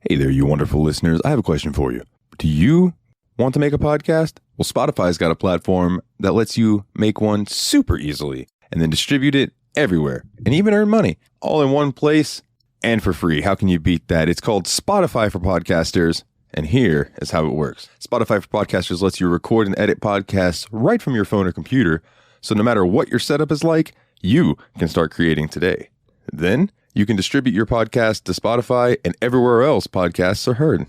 Hey there, you wonderful listeners. I have a question for you. Do you want to make a podcast? Well, Spotify's got a platform that lets you make one super easily and then distribute it everywhere and even earn money all in one place and for free. How can you beat that? It's called Spotify for Podcasters. And here is how it works. Spotify for Podcasters lets you record and edit podcasts right from your phone or computer. So no matter what your setup is like, you can start creating today. Then you can distribute your podcast to Spotify and everywhere else podcasts are heard.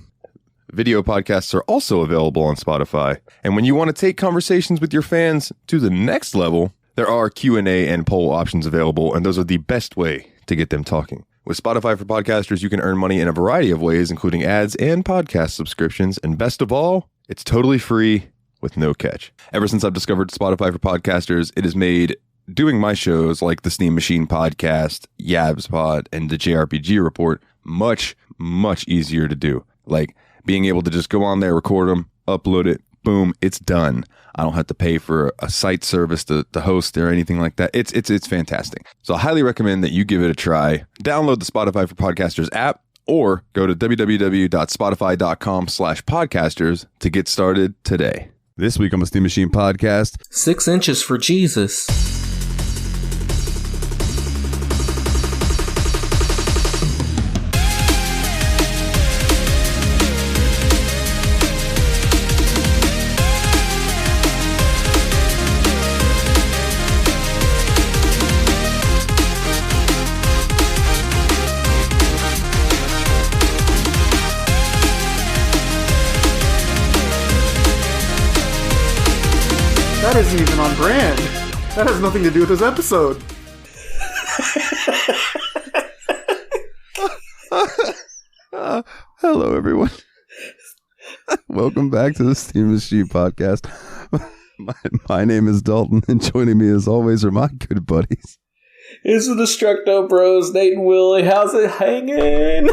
Video podcasts are also available on Spotify. And when you want to take conversations with your fans to the next level, there are Q&A and poll options available, and those are the best way to get them talking. With Spotify for Podcasters, you can earn money in a variety of ways, including ads and podcast subscriptions. And best of all, it's totally free with no catch. Ever since I've discovered Spotify for Podcasters, it has made doing my shows like the Steam Machine Podcast, Yabs Pod, and the JRPG Report much, much easier to do. Like being able to just go on there, record them, upload it, boom, it's done. I don't have to pay for a site service to host or anything like that. It's fantastic. So I highly recommend that you give it a try. Download the Spotify for Podcasters app or go to www.spotify.com/podcasters to get started today. This week on the Steam Machine Podcast, 6 inches for Jesus. That isn't even on brand. That has nothing to do with this episode. hello, everyone. Welcome back to the Steam Machine Podcast. My name is Dalton, and joining me as always are my good buddies. It's the Destructo Bros, Nate and Willie. How's it hanging?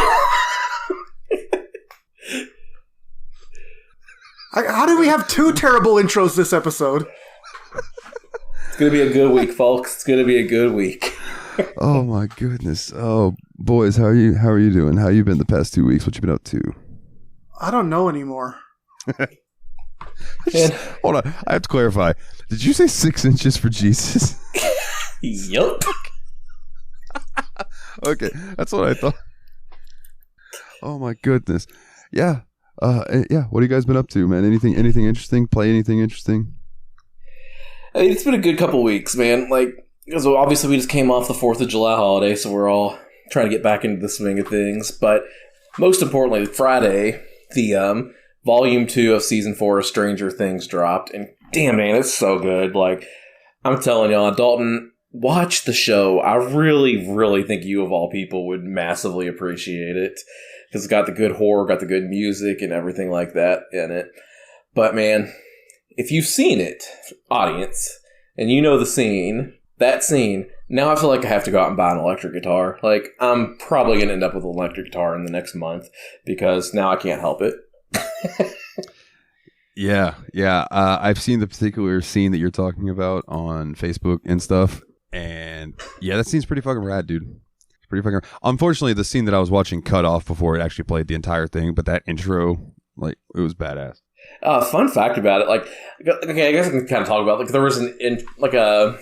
How do we have two terrible intros this episode? It's going to be a good week, folks. It's going to be a good week. Oh, my goodness. Oh, boys, how are you doing? How you been the past 2 weeks? What you been up to? I don't know anymore. Hold on. I have to clarify. Did you say 6 inches for Jesus? Yup. Okay, that's what I thought. Oh, my goodness. Yeah. Yeah. What have you guys been up to, man? Anything interesting? Play anything interesting? I mean, it's been a good couple weeks, man. Like, because obviously we just came off the 4th of July holiday, so we're all trying to get back into the swing of things. But most importantly, Friday, the Volume 2 of Season 4 of Stranger Things dropped. And damn, man, it's so good. Like, I'm telling y'all, Dalton, watch the show. I really, really think you, of all people, would massively appreciate it. Because it's got the good horror, got the good music, and everything like that in it. But, man, if you've seen it, audience, and you know the scene, that scene, now I feel like I have to go out and buy an electric guitar. Like, I'm probably going to end up with an electric guitar in the next month, because now I can't help it. Yeah. I've seen the particular scene that you're talking about on Facebook and stuff, and yeah, that scene's pretty fucking rad, dude. It's pretty fucking rad. Unfortunately, the scene that I was watching cut off before it actually played the entire thing, but that intro, like, it was badass. Fun fact about it, like, okay, I guess I can kind of talk about, like, there was a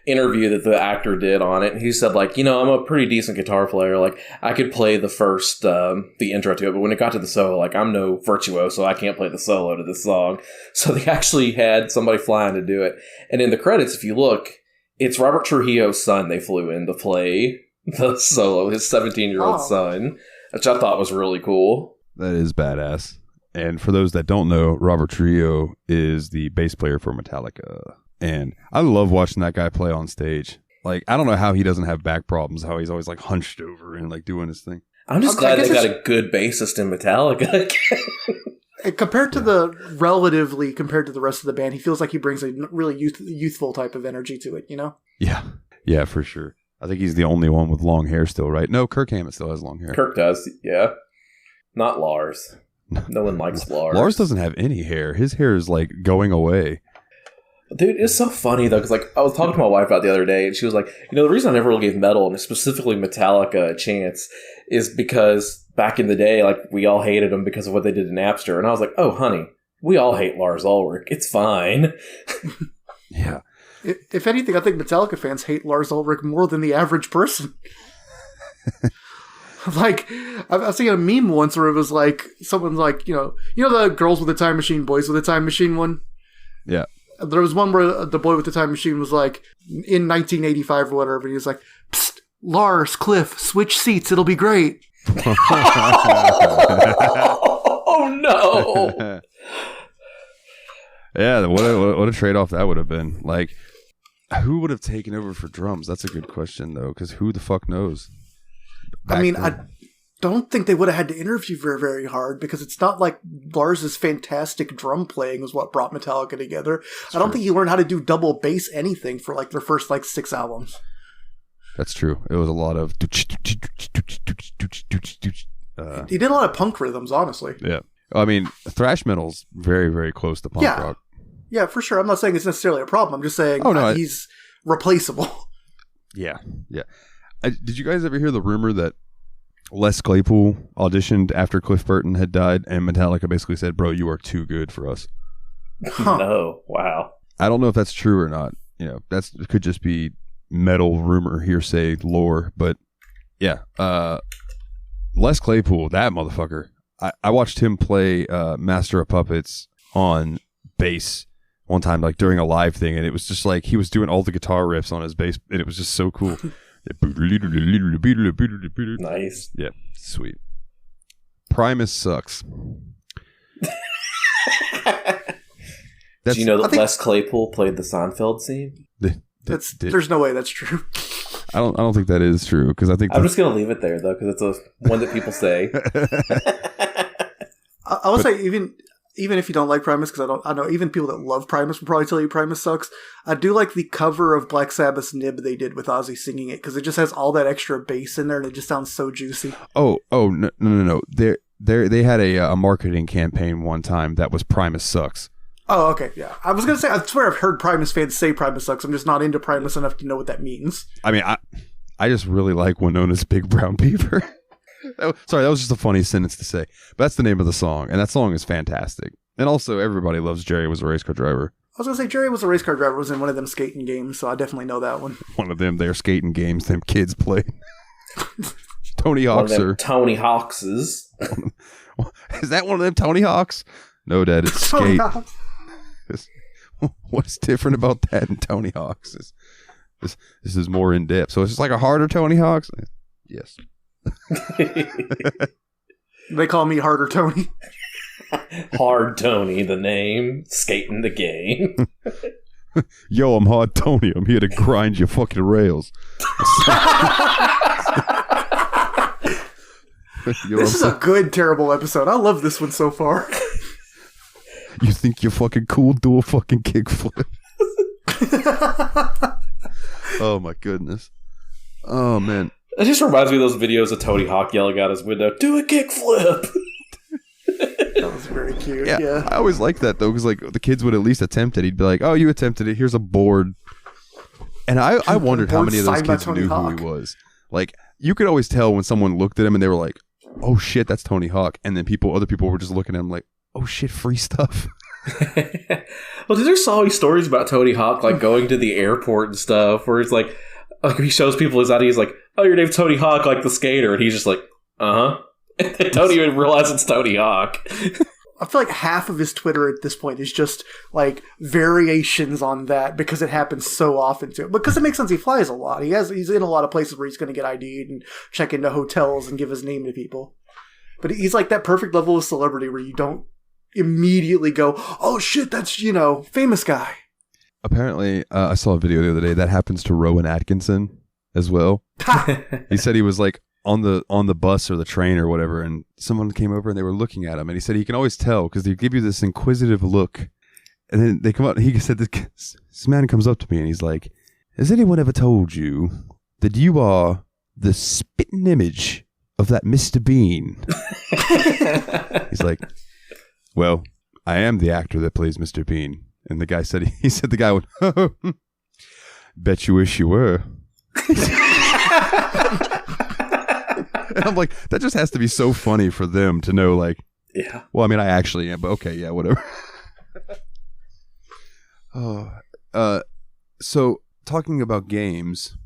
interview that the actor did on it, and he said, like, I'm a pretty decent guitar player, like, I could play the first, the intro to it, but when it got to the solo, like, I'm no virtuoso, I can't play the solo to this song, so they actually had somebody flying to do it, and in the credits, if you look, it's Robert Trujillo's son they flew in to play the solo, his 17-year-old son, which I thought was really cool. That is badass. And for those that don't know, Robert Trujillo is the bass player for Metallica. And I love watching that guy play on stage. Like, I don't know how he doesn't have back problems, how he's always like hunched over and like doing his thing. I'm just glad they got a good bassist in Metallica. Compared to the rest of the band, he feels like he brings a really youthful type of energy to it, Yeah, for sure. I think he's the only one with long hair still, right? No, Kirk Hammett still has long hair. Kirk does, yeah. Not Lars. No one likes Lars. Lars doesn't have any hair. His hair is like going away. Dude, it's so funny though, because like I was talking to my wife about the other day, and she was like, the reason I never really gave metal, and specifically Metallica, a chance is because back in the day, like, we all hated him because of what they did in Napster. And I was like, oh, honey, we all hate Lars Ulrich. It's fine. Yeah. If anything, I think Metallica fans hate Lars Ulrich more than the average person. Like, I've seen a meme once where it was like, someone's like, you know the girls with the time machine, boys with the time machine one? Yeah. There was one where the boy with the time machine was like, in 1985 or whatever, and he was like, psst, Lars, Cliff, switch seats, it'll be great. Oh, no. Yeah, what a trade-off that would have been. Like, who would have taken over for drums? That's a good question, though, because who the fuck knows? I mean, I don't think they would have had to interview very, very hard, because it's not like Lars's fantastic drum playing was what brought Metallica together. I don't think he learned how to do double bass anything for like their first like 6 albums. That's true. It was a lot of... He did a lot of punk rhythms, honestly. Yeah. I mean, thrash metal's very, very close to punk rock. Yeah, for sure. I'm not saying it's necessarily a problem. I'm just saying he's replaceable. Yeah, yeah. Did you guys ever hear the rumor that Les Claypool auditioned after Cliff Burton had died, and Metallica basically said, bro, you are too good for us? Huh. No, wow. I don't know if that's true or not. You know, it could just be metal rumor, hearsay, lore. But yeah, Les Claypool, that motherfucker. I watched him play Master of Puppets on bass one time, like during a live thing, and it was just like he was doing all the guitar riffs on his bass, and it was just so cool. Nice. Yeah, sweet. Primus sucks. Do you know that Les Claypool played the Seinfeld scene? There's no way that's true. I don't think that is true, because I think I'm just gonna leave it there though, because it's a one that people say. I will say even if you don't like Primus, because I know even people that love Primus will probably tell you Primus sucks. I do like the cover of Black Sabbath's Nib they did with Ozzy singing it, because it just has all that extra bass in there, and it just sounds so juicy. Oh no! They had a marketing campaign one time that was Primus sucks. Oh, okay, yeah. I was gonna say, I swear I've heard Primus fans say Primus sucks. I'm just not into Primus enough to know what that means. I mean, I just really like Winona's Big Brown Beaver. Sorry, that was just a funny sentence to say. But that's the name of the song, and that song is fantastic. And also, everybody loves Jerry Was a Race Car Driver. I was going to say, Jerry Was a Race Car Driver was in one of them skating games, so I definitely know that one. One of them, their skating games them kids play. Tony Hawk's. One of them Tony Hawkses. Is that one of them Tony Hawks? No, Dad, it's skate. What's different about that and Tony Hawk's? This is more in depth. So it's just like a harder Tony Hawk's? Yes. They call me Harder Tony. Hard Tony, the name. Skating the game. Yo, I'm Hard Tony. I'm here to grind your fucking rails. This is a good, terrible episode. I love this one so far. You think you're fucking cool? Do a fucking kickflip. Oh my goodness. Oh man. It just reminds me of those videos of Tony Hawk yelling out his window, "Do a kickflip!" That was very cute. Yeah. I always liked that though, because like the kids would at least attempt it. He'd be like, "Oh, you attempted it. Here's a board." And I wondered how many of those kids knew who he was. Like, you could always tell when someone looked at him and they were like, "Oh shit, that's Tony Hawk," and then other people were just looking at him like, "Oh shit, free stuff." Well, there's always stories about Tony Hawk like going to the airport and stuff, where it's like he shows people his ID. He's like, "Oh, your name's Tony Hawk, like the skater," and he's just like, "Uh huh." They don't even realize it's Tony Hawk. I feel like half of his Twitter at this point is just like variations on that, because it happens so often to him. Because it makes sense, he flies a lot. He's in a lot of places where he's going to get ID'd and check into hotels and give his name to people. But he's like that perfect level of celebrity where you don't immediately go, "Oh shit, that's, famous guy." Apparently, I saw a video the other day that happens to Rowan Atkinson as well. He said he was like on the bus or the train or whatever, and someone came over and they were looking at him, and he said he can always tell because they give you this inquisitive look, and then they come up. He said this man comes up to me and he's like, "Has anyone ever told you that you are the spitting image of that Mr. Bean?" He's like, "Well, I am the actor that plays Mr. Bean." And the guy said, the guy went, "Oh, bet you wish you were." I'm like, that just has to be so funny for them to know, like, Yeah. well, I mean, I actually am, but okay, yeah, whatever. So talking about games,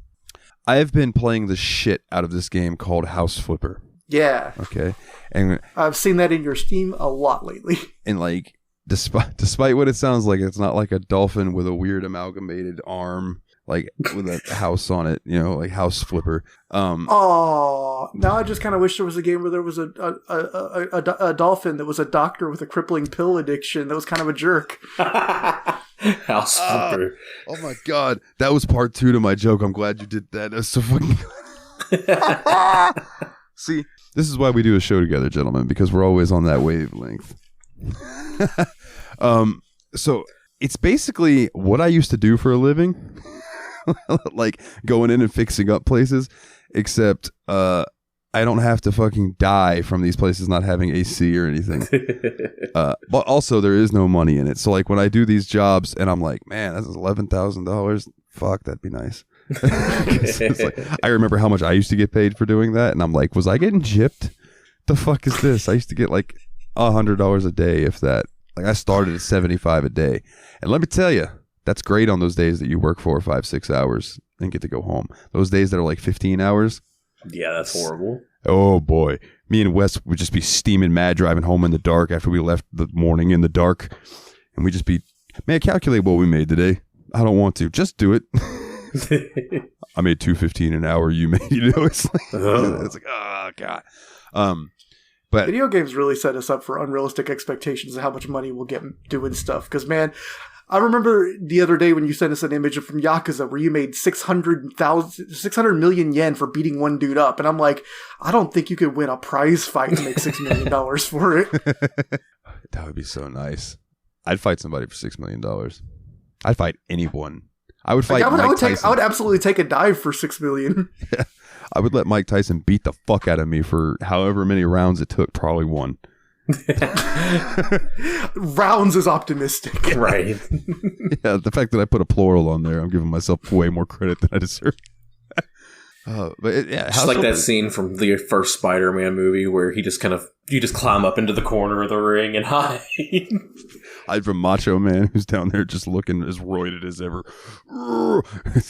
I've been playing the shit out of this game called House Flipper. Yeah. Okay. And I've seen that in your Steam a lot lately. And like, despite what it sounds like, it's not like a dolphin with a weird amalgamated arm, like with a house on it, you know, like House Flipper. Oh, now I just kind of wish there was a game where there was a dolphin that was a doctor with a crippling pill addiction that was kind of a jerk. House Flipper. Oh my God. That was part 2 to my joke. I'm glad you did that. That's so fucking good. See, this is why we do a show together, gentlemen, because we're always on that wavelength. So it's basically what I used to do for a living, like going in and fixing up places, except I don't have to fucking die from these places not having AC or anything. But also there is no money in it. So like when I do these jobs and I'm like, man, that's $11,000. Fuck, that'd be nice. It's like, I remember how much I used to get paid for doing that, and I'm like, was I getting gypped? The fuck is this? I used to get like $100 a day, if that. Like I started at $75 a day, and let me tell you, that's great on those days that you work 4 or 5, 6 hours and get to go home. Those days that are like 15 hours. Yeah, that's horrible. Oh boy, me and Wes would just be steaming mad driving home in the dark after we left the morning in the dark, and we'd just be, man, calculate what we made today. I don't want to, just do it. I made $2.15 an hour. You made, you know, it's like, oh God. But video games really set us up for unrealistic expectations of how much money we'll get doing stuff. Because man, I remember the other day when you sent us an image from Yakuza where you made 600 million yen for beating one dude up, and I'm like, I don't think you could win a prize fight and make $6 million for it. That would be so nice. I'd fight somebody for $6 million. I'd fight anyone. I would fight Mike Tyson. I would absolutely take a dive for $6 million. Yeah. I would let Mike Tyson beat the fuck out of me for however many rounds it took, probably one. Rounds is optimistic. Right. Yeah, the fact that I put a plural on there, I'm giving myself way more credit than I deserve. Just like that scene from the first Spider-Man movie where you just climb up into the corner of the ring and hide. Hide from Macho Man, who's down there just looking as roided as ever.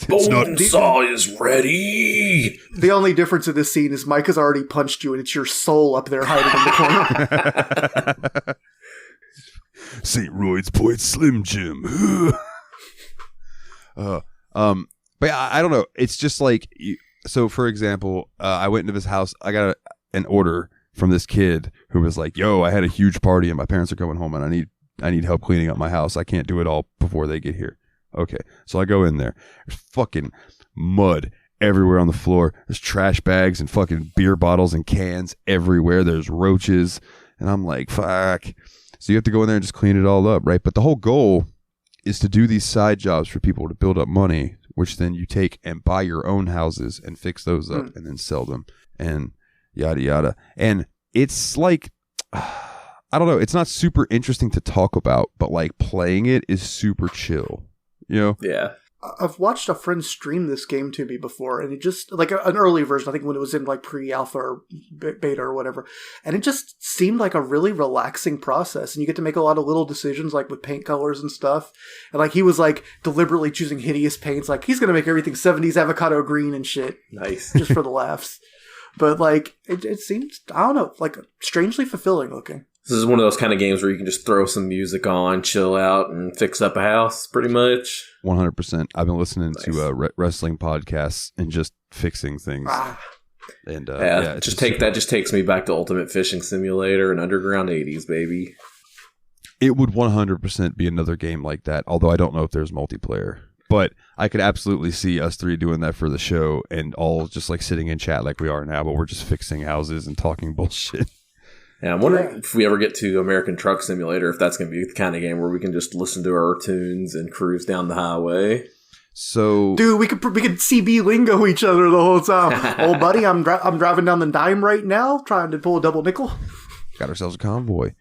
Bone saw is ready. The only difference in this scene is Mike has already punched you, and it's your soul up there hiding in the corner. St. Royd's Point Slim Jim. But I don't know. It's just like. So, for example, I went into this house. I got an order from this kid who was like, "Yo, I had a huge party and my parents are coming home and I need help cleaning up my house. I can't do it all before they get here." Okay, so I go in there. There's fucking mud everywhere on the floor. There's trash bags and fucking beer bottles and cans everywhere. There's roaches, and I'm like, "Fuck!" So you have to go in there and just clean it all up, right? But the whole goal is to do these side jobs for people to build up money, which then you take and buy your own houses and fix those up and then sell them and yada yada. And it's like, I don't know, it's not super interesting to talk about, but like playing it is super chill, you know? Yeah. I've watched a friend stream this game to me before, and it just, like an early version, I think when it was in like pre-alpha or beta or whatever, and it just seemed like a really relaxing process, and you get to make a lot of little decisions like with paint colors and stuff, and like he was like deliberately choosing hideous paints, like he's gonna make everything 70s avocado green and shit. Nice. Just for the laughs. But like, it seems, I don't know, like strangely fulfilling looking. This is one of those kind of games where you can just throw some music on, chill out, and fix up a house, pretty much. 100%. I've been listening to wrestling podcasts and just fixing things. And just takes me back to Ultimate Fishing Simulator and Underground 80s, baby. It would 100% be another game like that, although I don't know if there's multiplayer. But I could absolutely see us three doing that for the show and all just like sitting in chat like we are now, but we're just fixing houses and talking bullshit. Yeah, I'm wondering if we ever get to American Truck Simulator, if that's going to be the kind of game where we can just listen to our tunes and cruise down the highway. So, dude, we could CB lingo each other the whole time. Oh, buddy, I'm driving down the dime right now, trying to pull a double nickel. Got ourselves a convoy.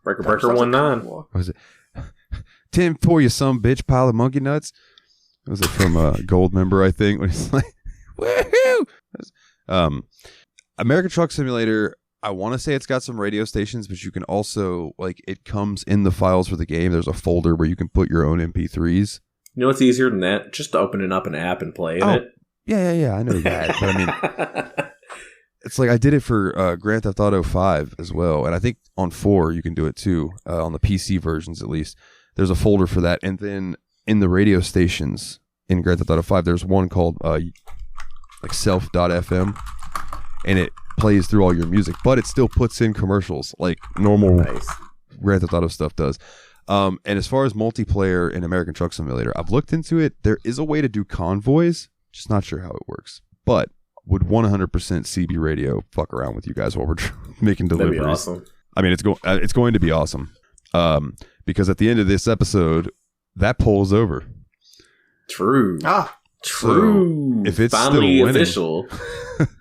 Breaker 19. What was it? 10 for you, some bitch, pile of monkey nuts. Was it from a Gold Member? I think when he's like, woohoo. American Truck Simulator, I want to say it's got some radio stations, but you can also, like, it comes in the files for the game. There's a folder where you can put your own MP3s. You know what's easier than that? Just opening up an app and playing it. Yeah, I know that. But I mean, it's like I did it for Grand Theft Auto 5 as well. And I think on 4 you can do it too, on the PC versions at least. There's a folder for that. And then in the radio stations in Grand Theft Auto 5, there's one called like self.fm. And it plays through all your music, but it still puts in commercials like normal Grand Theft Auto stuff does. And as far as multiplayer in American Truck Simulator, I've looked into it. There is a way to do convoys, just not sure how it works. But would 100% CB radio fuck around with you guys while we're making deliveries? That'd be awesome. I mean, it's going to be awesome. Because at the end of this episode, that poll's over. True. True. So if it's finally still winning, official.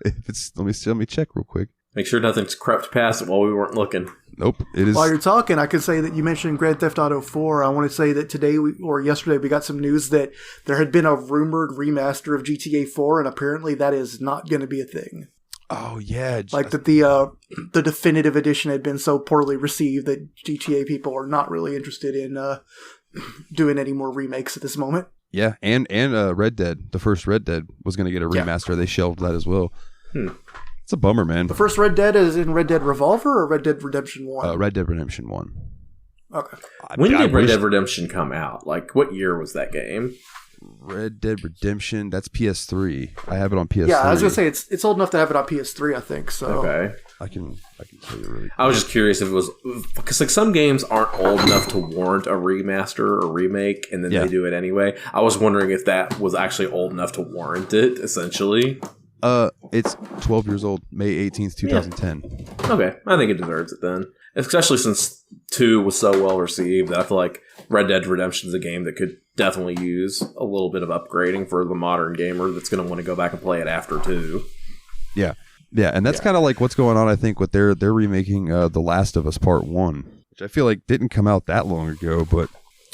if it's let me check real quick. Make sure nothing's crept past it while we weren't looking. Nope, it is. While you're talking, I could say that you mentioned Grand Theft Auto 4. I want to say that today or yesterday we got some news that there had been a rumored remaster of GTA 4, and apparently that is not going to be a thing. Oh yeah, like that the definitive edition had been so poorly received that GTA people are not really interested in doing any more remakes at this moment. Yeah, and Red Dead, the first Red Dead was going to get a remaster. Yeah. They shelved that as well. It's a bummer, man. The first Red Dead is in Red Dead Revolver or Red Dead Redemption 1? Red Dead Redemption 1. Okay. When did Red Dead Redemption come out? Like, what year was that game? Red Dead Redemption, that's PS3. I have it on PS3. Yeah, I was going to say, it's old enough to have it on PS3, I think. So okay. I can tell you really quick. I was just curious if it was... Because, like, some games aren't old enough to warrant a remaster or remake, and then they do it anyway. I was wondering if that was actually old enough to warrant it, essentially. It's 12 years old, May 18th, 2010. Okay, I think it deserves it then. Especially since 2 was so well received, I feel like Red Dead Redemption is a game that could definitely use a little bit of upgrading for the modern gamer that's going to want to go back and play it after 2. Yeah, and that's kind of like what's going on, I think, with they're remaking The Last of Us Part 1, which I feel like didn't come out that long ago, but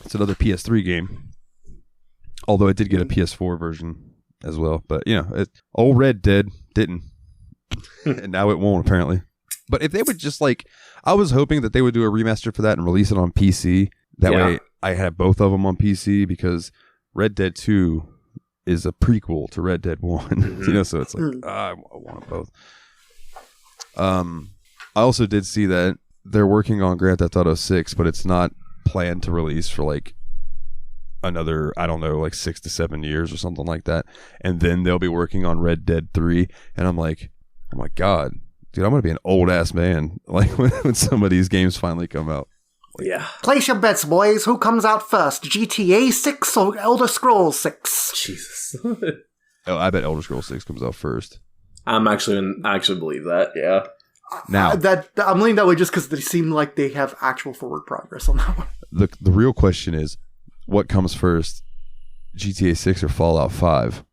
it's another PS3 game. Although it did get a PS4 version as well, but old Red Dead didn't, and now it won't apparently. But if they would just I was hoping that they would do a remaster for that and release it on PC. That way I had both of them on PC, because Red Dead 2 is a prequel to Red Dead 1. Mm-hmm. So it's like, I want them both. I also did see that they're working on Grand Theft Auto 6, but it's not planned to release for another, I don't know, 6 to 7 years or something like that. And then they'll be working on Red Dead 3. And I'm like, oh my God, dude, I'm going to be an old ass man when some of these games finally come out. Yeah. Place your bets, boys. Who comes out first? GTA 6 or Elder Scrolls 6? Jesus. Oh, I bet Elder Scrolls 6 comes out first. I actually believe that, yeah. Now, I'm leaning that way just because they seem like they have actual forward progress on that one. The real question is, what comes first, GTA 6 or Fallout 5?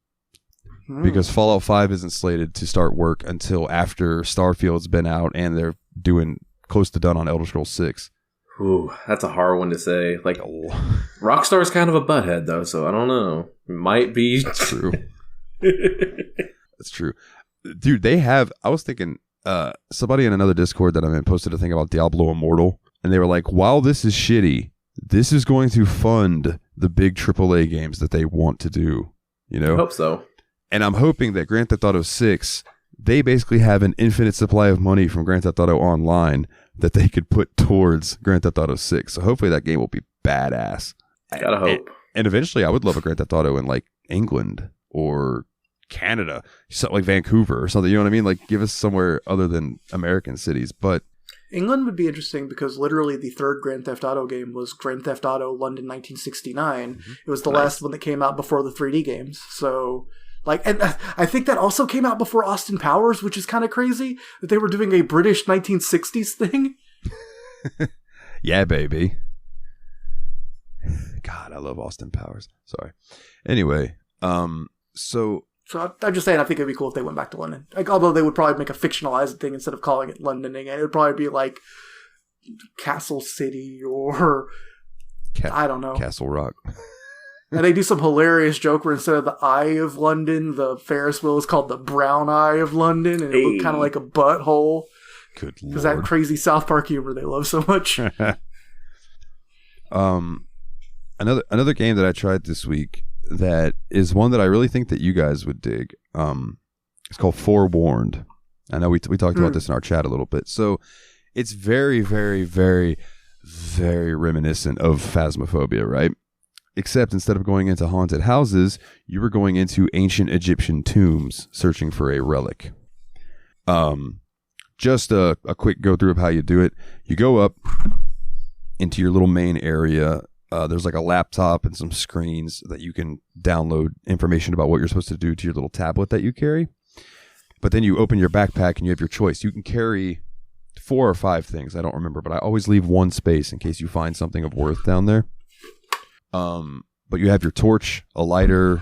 Because Fallout 5 isn't slated to start work until after Starfield's been out and they're doing close to done on Elder Scrolls 6. Ooh, that's a hard one to say. Rockstar's kind of a butthead, though, so I don't know. It might be true. That's true. Dude, I was thinking, somebody in another Discord that I'm in posted a thing about Diablo Immortal, and they were like, while this is shitty, this is going to fund the big AAA games that they want to do. I hope so. And I'm hoping that Grand Theft Auto 6, they basically have an infinite supply of money from Grand Theft Auto Online that they could put towards Grand Theft Auto 6. So hopefully that game will be badass. Gotta hope. And eventually I would love a Grand Theft Auto in England or Canada, something like Vancouver or something. You know what I mean? Give us somewhere other than American cities. But England would be interesting because literally the third Grand Theft Auto game was Grand Theft Auto London 1969. Mm-hmm. It was the last one that came out before the 3D games. So... and I think that also came out before Austin Powers, which is kind of crazy that they were doing a British 1960s thing. Yeah, baby. God, I love Austin Powers. Sorry. Anyway, so I'm just saying, I think it'd be cool if they went back to London. Although they would probably make a fictionalized thing instead of calling it Londoning, and it would probably be Castle City or I don't know, Castle Rock. And they do some hilarious joke where instead of the Eye of London, the Ferris wheel is called the Brown Eye of London, and it looked kind of like a butthole. Good lord. Because that crazy South Park humor they love so much. Another game that I tried this week that is one that I really think that you guys would dig. It's called Forewarned. I know we talked about this in our chat a little bit. So it's very, very, very, very reminiscent of Phasmophobia, right? Except instead of going into haunted houses, you were going into ancient Egyptian tombs searching for a relic. Just a quick go through of how you do it. You go up into your little main area. There's like a laptop and some screens that you can download information about what you're supposed to do to your little tablet that you carry. But then you open your backpack and you have your choice. You can carry 4 or 5 things. I don't remember, but I always leave one space in case you find something of worth down there. But you have your torch, a lighter,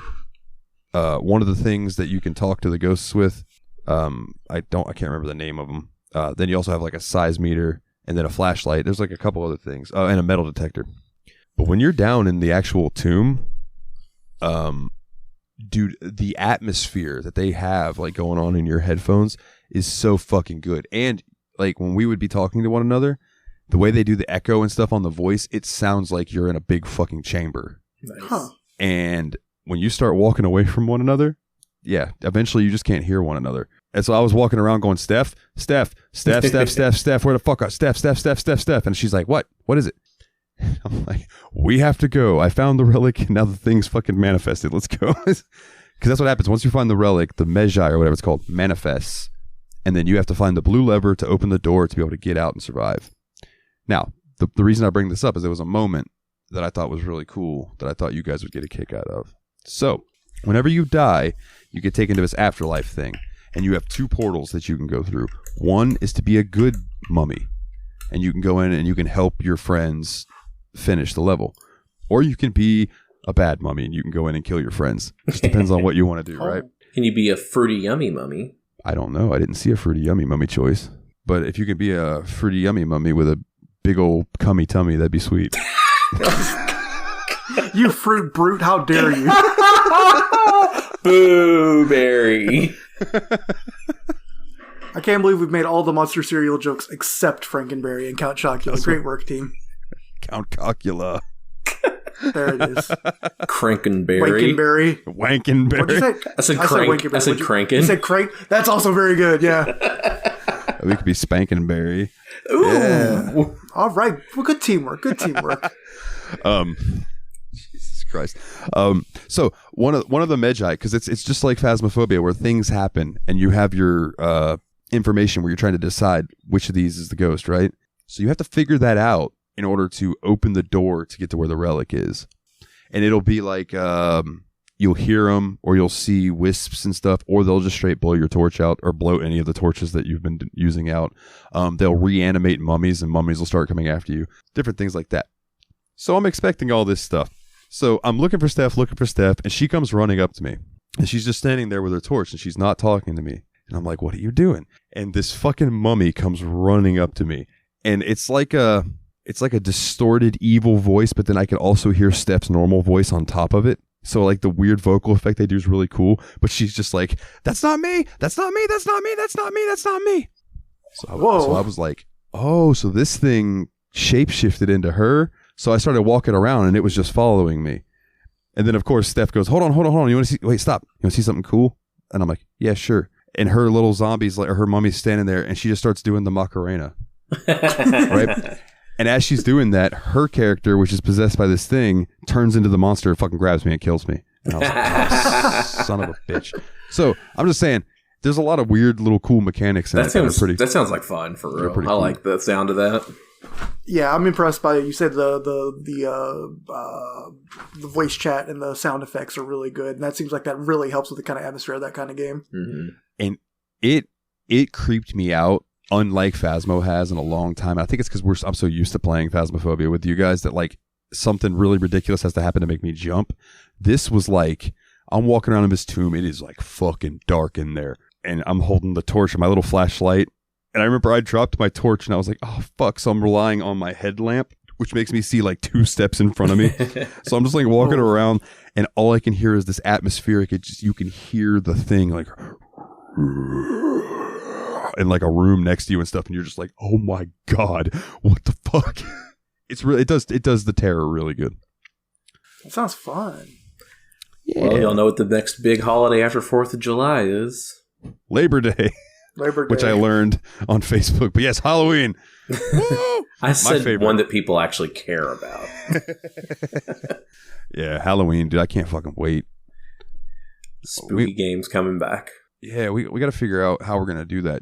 one of the things that you can talk to the ghosts with. I can't remember the name of them. Then you also have like a size meter and then a flashlight. There's like a couple other things. And a metal detector. But when you're down in the actual tomb, dude, the atmosphere that they have like going on in your headphones is so fucking good. And like when we would be talking to one another, the way they do the echo and stuff on the voice, it sounds like you're in a big fucking chamber. Nice. Huh. And when you start walking away from one another, yeah, eventually you just can't hear one another. And so I was walking around going, Steph, where the fuck are Steph? And she's like, what? What is it? I'm like, we have to go. I found the relic and now the thing's fucking manifested. Let's go. Because that's what happens. Once you find the relic, the Magi or whatever it's called manifests. And then you have to find the blue lever to open the door to be able to get out and survive. Now, the reason I bring this up is there was a moment that I thought was really cool that I thought you guys would get a kick out of. So, whenever you die, you get taken to this afterlife thing, and you have 2 portals that you can go through. One is to be a good mummy, and you can go in and you can help your friends finish the level. Or you can be a bad mummy, and you can go in and kill your friends. It just depends on what you want to do, right? Can you be a fruity yummy mummy? I don't know. I didn't see a fruity yummy mummy choice. But if you could be a fruity yummy mummy with a big old cummy tummy, that'd be sweet. You fruit brute, how dare you? Boo, Barry. I can't believe we've made all the monster cereal jokes except Frankenberry and Count Chocula. Great work, team. Count Chocula. There it is. Crankenberry. Wankenberry. What'd you say? I said crank. I said crankin. You said crank? That's also very good, yeah. We could be Spankenberry. Ooh. Yeah. All right. Well, good teamwork. Good teamwork. Jesus Christ. So one of the Magi, because it's just like Phasmophobia where things happen and you have your information where you're trying to decide which of these is the ghost, right? So you have to figure that out in order to open the door to get to where the relic is. And it'll be like you'll hear them or you'll see wisps and stuff, or they'll just straight blow your torch out or blow any of the torches that you've been using out. They'll reanimate mummies and mummies will start coming after you. Different things like that. So I'm expecting all this stuff. So I'm looking for Steph, and she comes running up to me. And she's just standing there with her torch, and she's not talking to me. And I'm like, what are you doing? And this fucking mummy comes running up to me. And it's like a distorted evil voice, but then I can also hear Steph's normal voice on top of it. So like the weird vocal effect they do is really cool. But she's just like, that's not me. That's not me. That's not me. That's not me. That's not me. So I was like, oh, so this thing shapeshifted into her. So I started walking around and it was just following me. And then of course Steph goes, hold on. You want to see? Wait, stop. You want to see something cool? And I'm like, yeah, sure. And her little zombies, like her mummy's standing there and she just starts doing the Macarena. Right? And as she's doing that, her character, which is possessed by this thing, turns into the monster and fucking grabs me and kills me. And I was like, oh, son of a bitch. So I'm just saying, there's a lot of weird little cool mechanics in it. That sounds like fun for real. I cool. like the sound of that. Yeah, I'm impressed by it. You said the voice chat and the sound effects are really good, and that seems like that really helps with the kind of atmosphere of that kind of game. Mm-hmm. And it creeped me out, unlike Phasmo has in a long time. I think it's because I'm so used to playing Phasmophobia with you guys that like something really ridiculous has to happen to make me jump. This was like I'm walking around in this tomb. It is like fucking dark in there, and I'm holding the torch and my little flashlight. And I remember I dropped my torch and I was like, oh, fuck. So I'm relying on my headlamp which makes me see like 2 steps in front of me. So I'm just like walking around, and all I can hear is this atmospheric. You can hear the thing like in like a room next to you and stuff, and you're just like, oh my god, what the fuck? It's really, it does the terror really good. That sounds fun. Yeah. Well, you'll know what the next big holiday after 4th of July is. Labor Day. Which I learned on Facebook. But yes, Halloween. I said one that people actually care about. Yeah, Halloween, dude. I can't fucking wait. Spooky games coming back. Yeah, we got to figure out how we're gonna do that.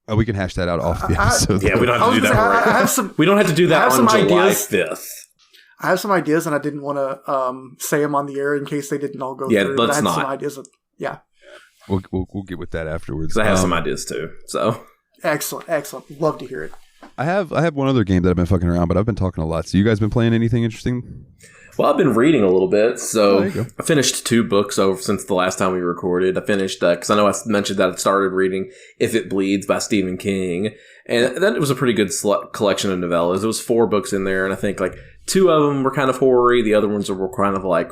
We can hash that out off the episode. Yeah, we don't have to do that. Right. We don't have to do that on July 5th. I have some ideas, and I didn't want to say them on the air in case they didn't all go through. Yeah, let's not. Some ideas. Yeah. We'll get with that afterwards. 'Cause I have some ideas too. So excellent. Love to hear it. I have one other game that I've been fucking around, but I've been talking a lot. So you guys been playing anything interesting? Well, I've been reading a little bit. So I finished 2 books over since the last time we recorded. I finished because I know I mentioned that I started reading If It Bleeds by Stephen King, and that was a pretty good collection of novellas. There was 4 books in there, and I think like 2 of them were kind of horror-y. The other ones were kind of like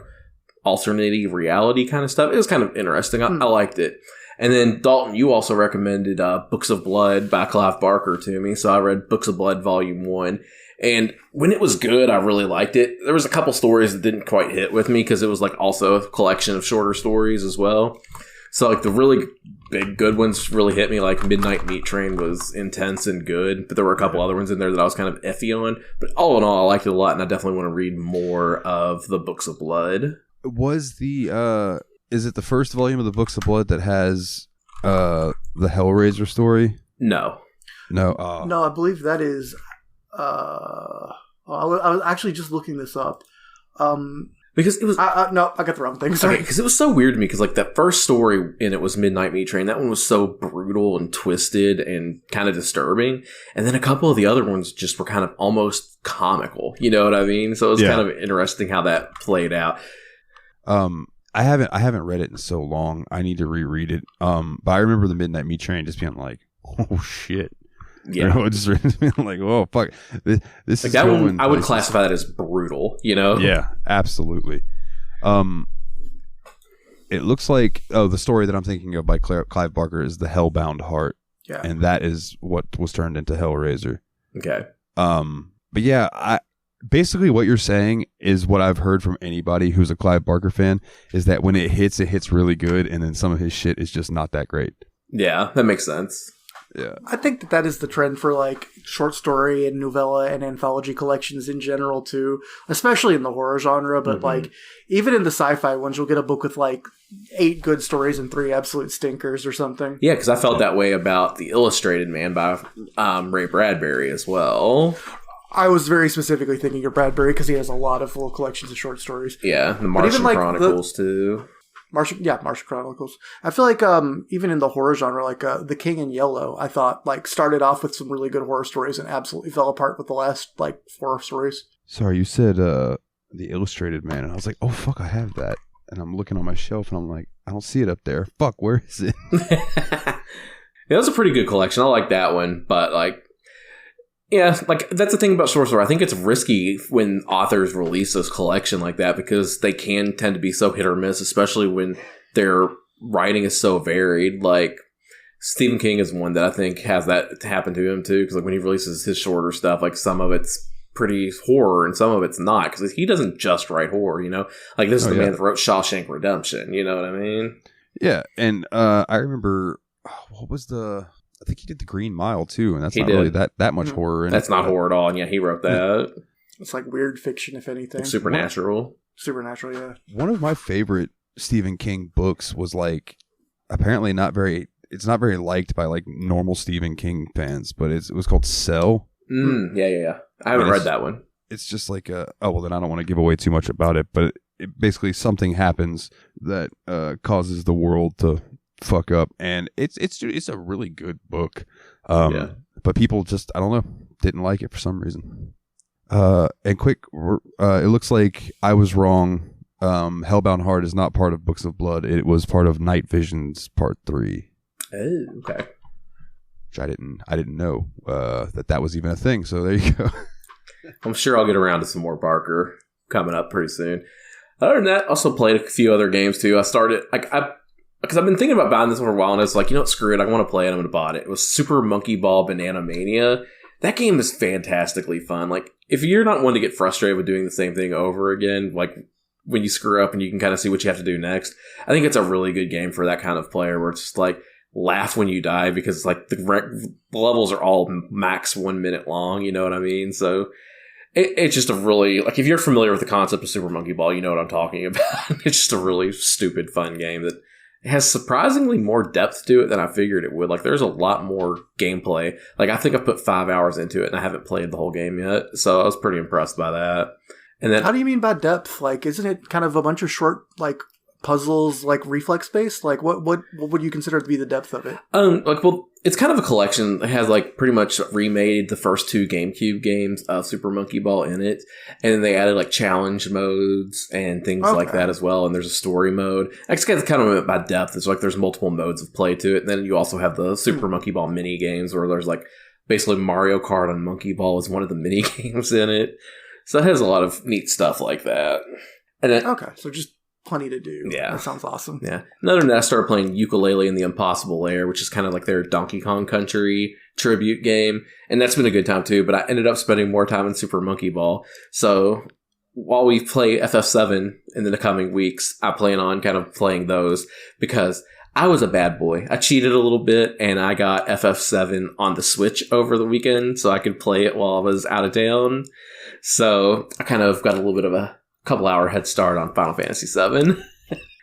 alternative reality kind of stuff. It was kind of interesting. I liked it. And then Dalton, you also recommended Books of Blood by Clive Barker to me. So I read Books of Blood Volume 1. And when it was good, I really liked it. There was a couple stories that didn't quite hit with me because it was like also a collection of shorter stories as well. So like the really big good ones really hit me. Like Midnight Meat Train was intense and good. But there were a couple other ones in there that I was kind of iffy on. But all in all, I liked it a lot. And I definitely want to read more of the Books of Blood. Was is it the first volume of the Books of Blood that has the Hellraiser story? No. No, I believe that is I was actually just looking this up. Because it was no, I got the wrong thing. Sorry. Because it was so weird to me. Because like that first story in it was Midnight Meat Train. That one was so brutal and twisted and kind of disturbing. And then a couple of the other ones just were kind of almost comical. You know what I mean? So it was kind of interesting how that played out. I haven't read it in so long. I need to reread it. But I remember the Midnight Meat Train just being like, oh shit. Yeah, you know, just like, oh fuck, this like is that one. I would classify that as brutal. You know? Yeah, absolutely. It looks like the story that I'm thinking of by Clive Barker is The Hellbound Heart. Yeah, and that is what was turned into Hellraiser. Okay. But yeah, basically what you're saying is what I've heard from anybody who's a Clive Barker fan is that when it hits really good, and then some of his shit is just not that great. Yeah, that makes sense. Yeah, I think that is the trend for like short story and novella and anthology collections in general too, especially in the horror genre. But like even in the sci-fi ones, you'll get a book with like 8 good stories and 3 absolute stinkers or something. Yeah, because I felt that way about The Illustrated Man by Ray Bradbury as well. I was very specifically thinking of Bradbury because he has a lot of little collections of short stories. Yeah, the Martian Chronicles too. Martian Chronicles. I feel like even in the horror genre, like The King in Yellow, I thought like started off with some really good horror stories and absolutely fell apart with the last like 4 stories. Sorry, you said The Illustrated Man, and I was like, oh fuck, I have that, and I'm looking on my shelf, and I'm like, I don't see it up there. Fuck, where is it? Yeah, that was a pretty good collection. I like that one, but like. Yeah, like that's the thing about short story. I think it's risky when authors release this collection like that because they can tend to be so hit or miss, especially when their writing is so varied. Like Stephen King is one that I think has that happen to him too, because like when he releases his shorter stuff, like some of it's pretty horror and some of it's not, because he doesn't just write horror. You know, like this is the man that wrote Shawshank Redemption. You know what I mean? Yeah, and I remember what was the. I think he did The Green Mile too, and that's not really that much horror. That's not horror at all, and yeah, he wrote that. It's like weird fiction, if anything. Supernatural, yeah. One of my favorite Stephen King books was like apparently it's not very liked by like normal Stephen King fans, but it was called Cell. Yeah. I haven't read that one. It's just like then I don't want to give away too much about it, but it basically something happens that causes the world to fuck up, and it's a really good book, but people just, I don't know, didn't like it for some reason. And quick, it looks like I was wrong. Hellbound Heart is not part of Books of Blood. It was part of Night Visions Part 3. Oh, okay. Which I didn't know that was even a thing, so there you go. I'm sure I'll get around to some more Barker coming up pretty soon. Other than that, also played a few other games too. I started because I've been thinking about buying this one for a while, and it's like, you know what, screw it, I want to play it, I'm going to buy it. It was Super Monkey Ball Banana Mania. That game is fantastically fun. Like, if you're not one to get frustrated with doing the same thing over again, like when you screw up and you can kind of see what you have to do next, I think it's a really good game for that kind of player where it's just like, laugh when you die, because like the levels are all max 1 minute long, you know what I mean? So it's just a really, like, if you're familiar with the concept of Super Monkey Ball, you know what I'm talking about. It's just a really stupid fun game that has surprisingly more depth to it than I figured it would. Like, there's a lot more gameplay. Like, I think I've put 5 hours into it and I haven't played the whole game yet, so I was pretty impressed by that. And then, how do you mean by depth? Like, isn't it kind of a bunch of short, like, puzzles, like reflex based? Like, what would you consider to be the depth of it? Well, it's kind of a collection. It has like pretty much remade the first 2 GameCube games of Super Monkey Ball in it, and then they added like challenge modes and things like that as well. And there's a story mode. I guess that's kind of by depth. It's like there's multiple modes of play to it. And then you also have the Super Monkey Ball mini games where there's like basically Mario Kart on Monkey Ball is one of the mini games in it. So it has a lot of neat stuff like that. And then, okay, so just plenty to do. Yeah. That sounds awesome. Yeah. And other than that, I started playing Yooka-Laylee in the Impossible Lair, which is kind of like their Donkey Kong Country tribute game. And that's been a good time too, but I ended up spending more time in Super Monkey Ball. So while we play FF7 in the coming weeks, I plan on kind of playing those because I was a bad boy. I cheated a little bit and I got FF7 on the Switch over the weekend so I could play it while I was out of town. So I kind of got a little bit of a couple-hour head start on Final Fantasy VII.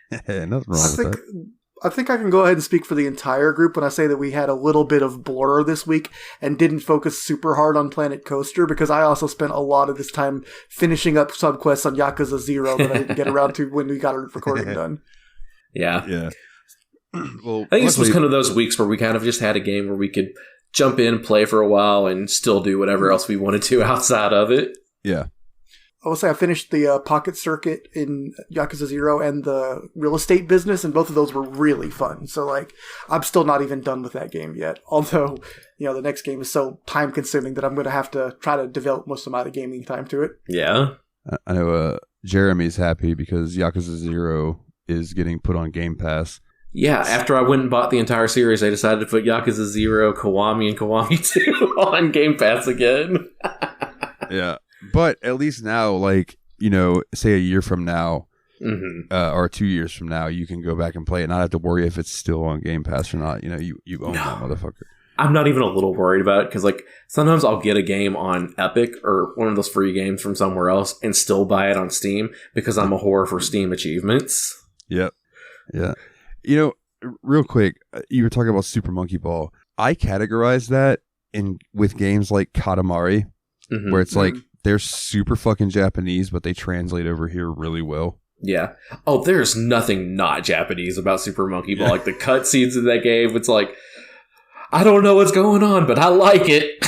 Nothing wrong with that. I think I can go ahead and speak for the entire group when I say that we had a little bit of blur this week and didn't focus super hard on Planet Coaster, because I also spent a lot of this time finishing up subquests on Yakuza 0 that I didn't get around to when we got our recording done. Yeah. Yeah. Well, I think this was kind of those weeks where we kind of just had a game where we could jump in, play for a while, and still do whatever else we wanted to outside of it. Yeah. I will say I finished the Pocket Circuit in Yakuza 0 and the real estate business, and both of those were really fun. So, like, I'm still not even done with that game yet. Although, you know, the next game is so time-consuming that I'm going to have to try to devote most of my gaming time to it. Yeah. I know Jeremy's happy because Yakuza 0 is getting put on Game Pass. Yeah, after I went and bought the entire series, I decided to put Yakuza 0, Kiwami, and Kiwami 2 on Game Pass again. Yeah. But at least now, like, you know, say a year from now, or 2 years from now, you can go back and play it, not have to worry if it's still on Game Pass or not. You know, you own that motherfucker. I'm not even a little worried about it, because, like, sometimes I'll get a game on Epic or one of those free games from somewhere else and still buy it on Steam because I'm a whore for Steam achievements. Yep. Yeah. You know, real quick, you were talking about Super Monkey Ball. I categorize that with games like Katamari, where it's like, they're super fucking Japanese, but they translate over here really well. Yeah. Oh, there's nothing not Japanese about Super Monkey Ball. Like, the cutscenes in that game, it's like, I don't know what's going on, but I like it.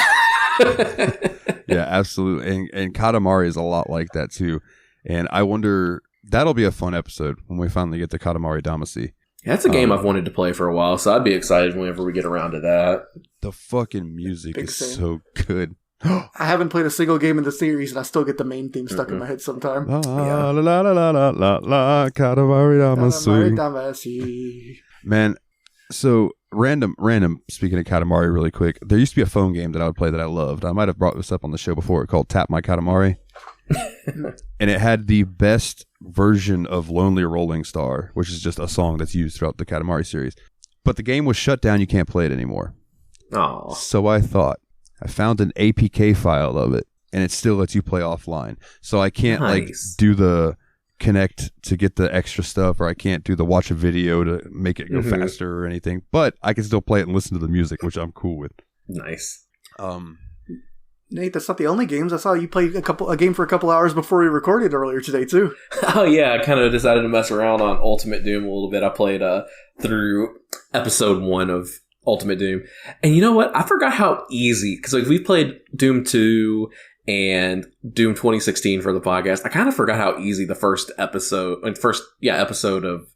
Yeah, absolutely. And Katamari is a lot like that, too. And I wonder, that'll be a fun episode when we finally get to Katamari Damacy. Yeah, that's a game I've wanted to play for a while, so I'd be excited whenever we get around to that. The fucking music is so good. I haven't played a single game in the series, and I still get the main theme stuck in my head sometime. La la la la la la la Katamari Damacy. Man, so random. Speaking of Katamari, really quick, there used to be a phone game that I would play that I loved. I might have brought this up on the show before. Called Tap My Katamari, and it had the best version of Lonely Rolling Star, which is just a song that's used throughout the Katamari series. But the game was shut down. You can't play it anymore. Oh, so I found an APK file of it, and it still lets you play offline. So I can't like do the connect to get the extra stuff, or I can't do the watch a video to make it go faster or anything. But I can still play it and listen to the music, which I'm cool with. Nice. Nate, that's not the only games. I saw you play a game for a couple hours before we recorded earlier today, too. Oh, yeah. I kind of decided to mess around on Ultimate Doom a little bit. I played through episode 1 of Ultimate Doom. And you know what? I forgot how easy, because like we played Doom 2 and Doom 2016 for the podcast. I kind of forgot how easy the first episode of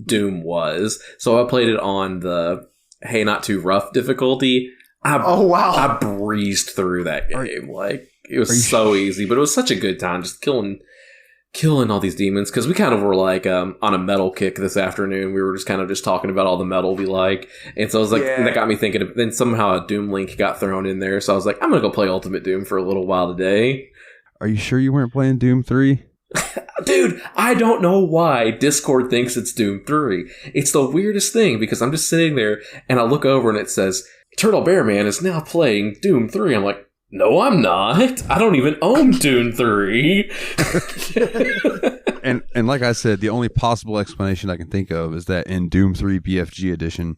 Doom was. So I played it on the Hey Not Too Rough difficulty. Oh, wow. I breezed through that game. It was so easy, but it was such a good time just killing all these demons, because we kind of were like on a metal kick this afternoon. We were just kind of just talking about all the metal we like, and so I was like, that got me thinking. Then somehow a Doom link got thrown in there, so I was like, I'm gonna go play Ultimate Doom for a little while today. Are you sure you weren't playing Doom 3? Dude, I don't know why Discord thinks it's Doom 3. It's the weirdest thing, because I'm just sitting there and I look over and it says Turtle Bear Man is now playing Doom 3. I'm like, no, I'm not. I don't even own Doom 3. And like I said, the only possible explanation I can think of is that in Doom 3 BFG edition,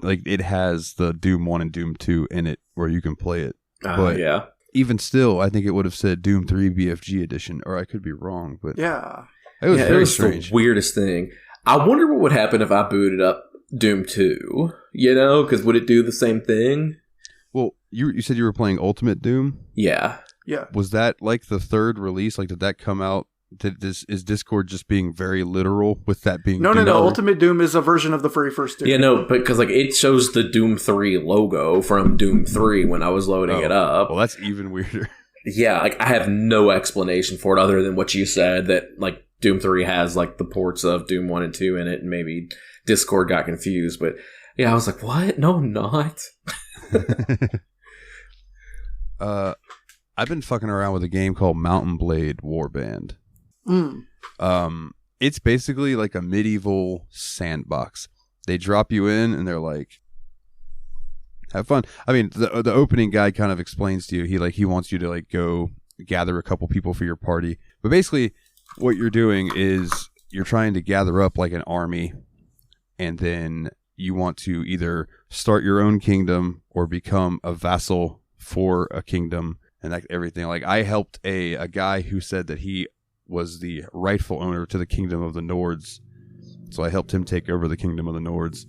like it has the Doom 1 and Doom 2 in it where you can play it. But yeah. Even still, I think it would have said Doom 3 BFG edition, or I could be wrong, but yeah, it was very strange. The weirdest thing. I wonder what would happen if I booted up Doom 2, because would it do the same thing? Well, you said you were playing Ultimate Doom? Yeah. Yeah. Was that like the third release? Like, did that come out? Is Discord just being very literal with that being? No. Ultimate Doom is a version of the very first Doom. Yeah, no, because like it shows the Doom 3 logo from Doom 3 when I was loading it up. Well, that's even weirder. Yeah, like I have no explanation for it other than what you said, that like Doom 3 has like the ports of Doom 1 and 2 in it, and maybe Discord got confused. But yeah, I was like, what? No, I'm not. I've been fucking around with a game called Mountain Blade Warband. It's basically like a medieval sandbox. They drop you in and they're like, have fun. I mean, the opening guy kind of explains to you, he wants you to like go gather a couple people for your party. But basically what you're doing is you're trying to gather up like an army, and then you want to either start your own kingdom or become a vassal for a kingdom and like everything. Like I helped a guy who said that he was the rightful owner to the kingdom of the Nords, so I helped him take over the kingdom of the Nords.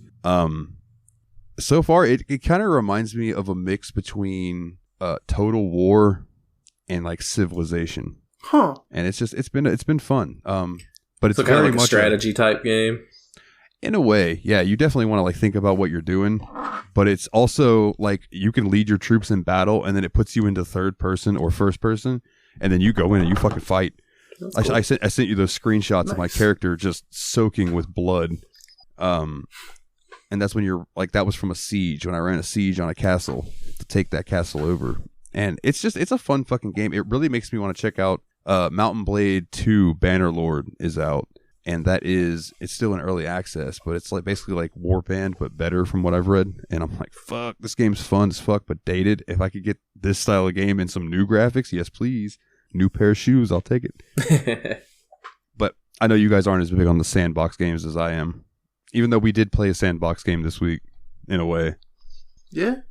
So far it kind of reminds me of a mix between Total War and like Civilization. And it's been fun. But it's so very kind of like much a strategy type game. In a way, yeah. You definitely want to like think about what you're doing, but it's also like you can lead your troops in battle, and then it puts you into third person or first person, and then you go in and you fucking fight. Cool. I sent you those screenshots of my character just soaking with blood, and that's when you're like, that was from a siege, when I ran a siege on a castle to take that castle over, and it's a fun fucking game. It really makes me want to check out Mountain Blade 2 Bannerlord is out. And it's still in early access, but it's like basically like Warband, but better from what I've read. And I'm like, fuck, this game's fun as fuck, but dated. If I could get this style of game and some new graphics, yes, please. New pair of shoes, I'll take it. But I know you guys aren't as big on the sandbox games as I am, even though we did play a sandbox game this week, in a way. Yeah.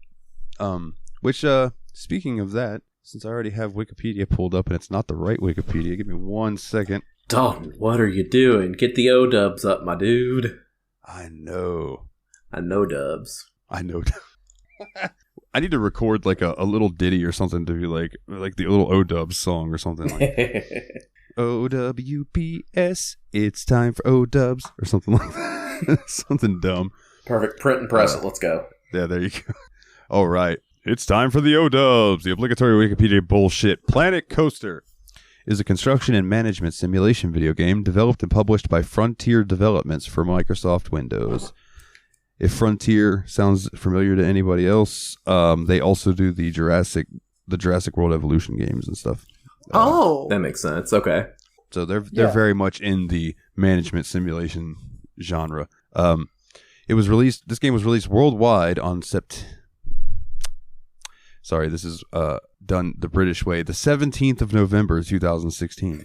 Which, speaking of that, since I already have Wikipedia pulled up and it's not the right Wikipedia, give me 1 second. Dalton, what are you doing? Get the O-dubs up, my dude. I know dubs. I need to record like a little ditty or something to be like the little O-dubs song or something like O-W-B-S, it's time for O-dubs or something like that. Something dumb. Perfect. Print and press it. Let's go. Yeah, there you go. All right. It's time for the O-dubs, the obligatory Wikipedia bullshit. Planet Coaster is a construction and management simulation video game developed and published by Frontier Developments for Microsoft Windows. If Frontier sounds familiar to anybody else, they also do the Jurassic World Evolution games and stuff. That makes sense. Okay. So they're very much in the management simulation genre. This game was released worldwide on Sorry, this is done the British way. The 17th of November, 2016.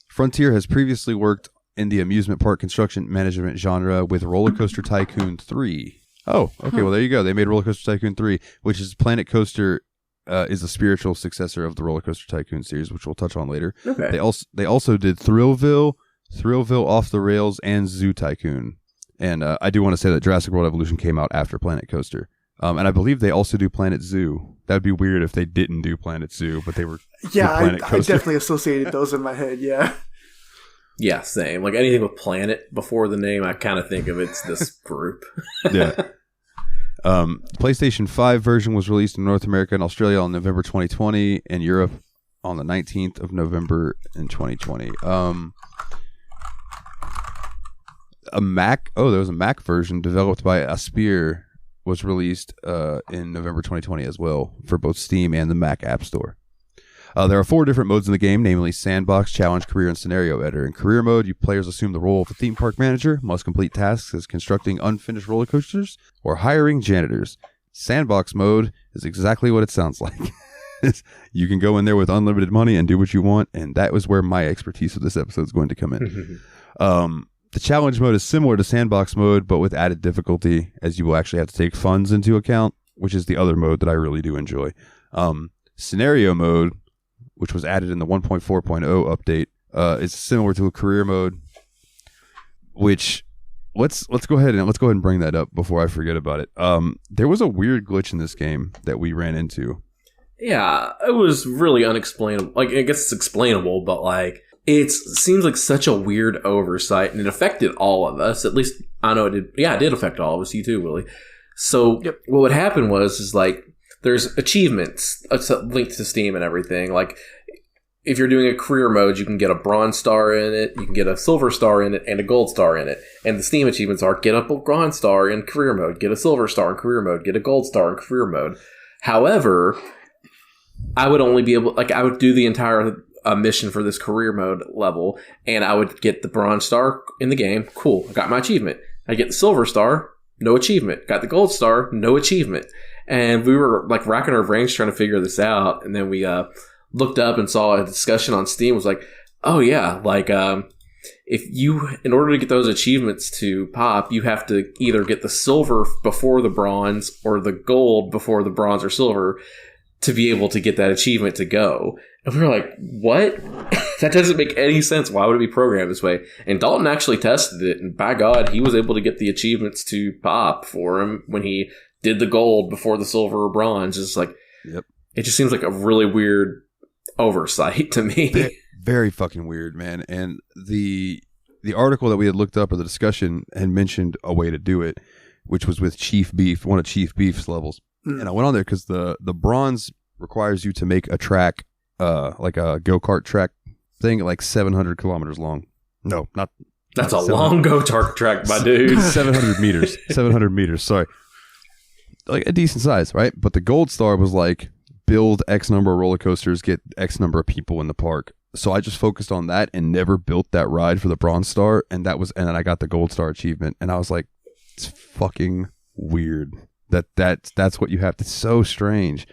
Frontier has previously worked in the amusement park construction management genre with Roller Coaster Tycoon 3. Oh, okay. Well, there you go. They made Roller Coaster Tycoon 3, which is Planet Coaster is a spiritual successor of the Roller Coaster Tycoon series, which we'll touch on later. Okay. They also did Thrillville, Off the Rails, and Zoo Tycoon. And I do want to say that Jurassic World Evolution came out after Planet Coaster. And I believe they also do Planet Zoo. That would be weird if they didn't do Planet Zoo, but they were. Yeah, I definitely associated those in my head. Yeah. Yeah, same. Like anything with Planet before the name, I kind of think of it's this group. Yeah. PlayStation 5 version was released in North America and Australia on November 2020, and Europe on the 19th of November in 2020. There was a Mac version developed by Aspyr was released in November 2020 as well for both Steam and the Mac App Store. There are 4 different modes in the game, namely Sandbox, Challenge, Career, and Scenario Editor. In Career Mode, you players assume the role of a theme park manager, must complete tasks as constructing unfinished roller coasters or hiring janitors. Sandbox Mode is exactly what it sounds like. You can go in there with unlimited money and do what you want, and that was where my expertise of this episode is going to come in. The Challenge Mode is similar to Sandbox Mode, but with added difficulty, as you will actually have to take funds into account, which is the other mode that I really do enjoy. Scenario Mode, which was added in the 1.4.0 update, is similar to a Career Mode, which let's go ahead and bring that up before I forget about it. There was a weird glitch in this game that we ran into. Yeah, it was really unexplainable. Like, I guess it's explainable, but like, it seems like such a weird oversight, and it affected all of us. At least I know it did. Yeah, it did affect all of us. You too, Willie. So What would happen is like, there's achievements linked to Steam and everything. Like, if you're doing a career mode, you can get a bronze star in it, you can get a silver star in it, and a gold star in it. And the Steam achievements are get a bronze star in career mode, get a silver star in career mode, get a gold star in career mode. However, I would only be able, like, I would do the entire mission for this career mode level, and I would get the bronze star in the game. Cool, I got my achievement. I get the silver star, no achievement. Got the gold star, no achievement. And we were like racking our brains trying to figure this out, and then we looked up and saw a discussion on Steam. It was like, oh yeah, like if you, in order to get those achievements to pop, you have to either get the silver before the bronze or the gold before the bronze or silver to be able to get that achievement to go. And we were like, what? That doesn't make any sense. Why would it be programmed this way? And Dalton actually tested it, and by God, he was able to get the achievements to pop for him when he did the gold before the silver or bronze. It's like, It just seems like a really weird oversight to me. Very fucking weird, man. And the article that we had looked up, or the discussion, had mentioned a way to do it, which was with Chief Beef, one of Chief Beef's levels. And I went on there because the bronze requires you to make a track, like a go-kart track thing, like 700 kilometers long. No, not. That's not a long go-kart track, my dude. 700 meters. 700 meters, sorry. Like a decent size, right? But the gold star was like, build X number of roller coasters, get X number of people in the park. So I just focused on that and never built that ride for the bronze star, and then I got the gold star achievement, and I was like, it's fucking weird. That's what you have to. It's so strange.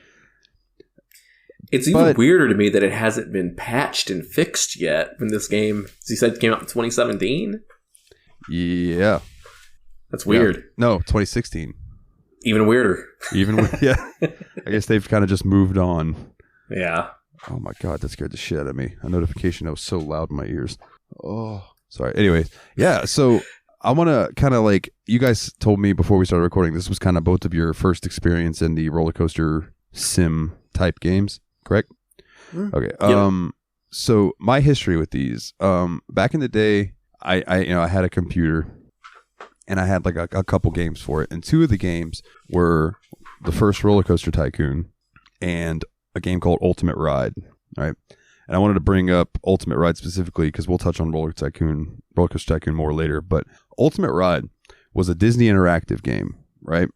It's even weirder to me that it hasn't been patched and fixed yet. When this game, as you said, came out in 2017. Yeah, that's weird. Yeah. No, 2016. Even weirder. Yeah. I guess they've kind of just moved on. Yeah. Oh my God, that scared the shit out of me. A notification that was so loud in my ears. Oh, sorry. Anyways, yeah. So I want to kind of like, you guys told me before we started recording, this was kind of both of your first experience in the roller coaster sim type games, correct? Okay. Yep. So my history with these, back in the day, I had a computer, and I had like a couple games for it, and 2 of the games were the first Roller Coaster Tycoon and a game called Ultimate Ride, right? And I wanted to bring up Ultimate Ride specifically because we'll touch on Roller Coaster Tycoon more later. But Ultimate Ride was a Disney Interactive game, right?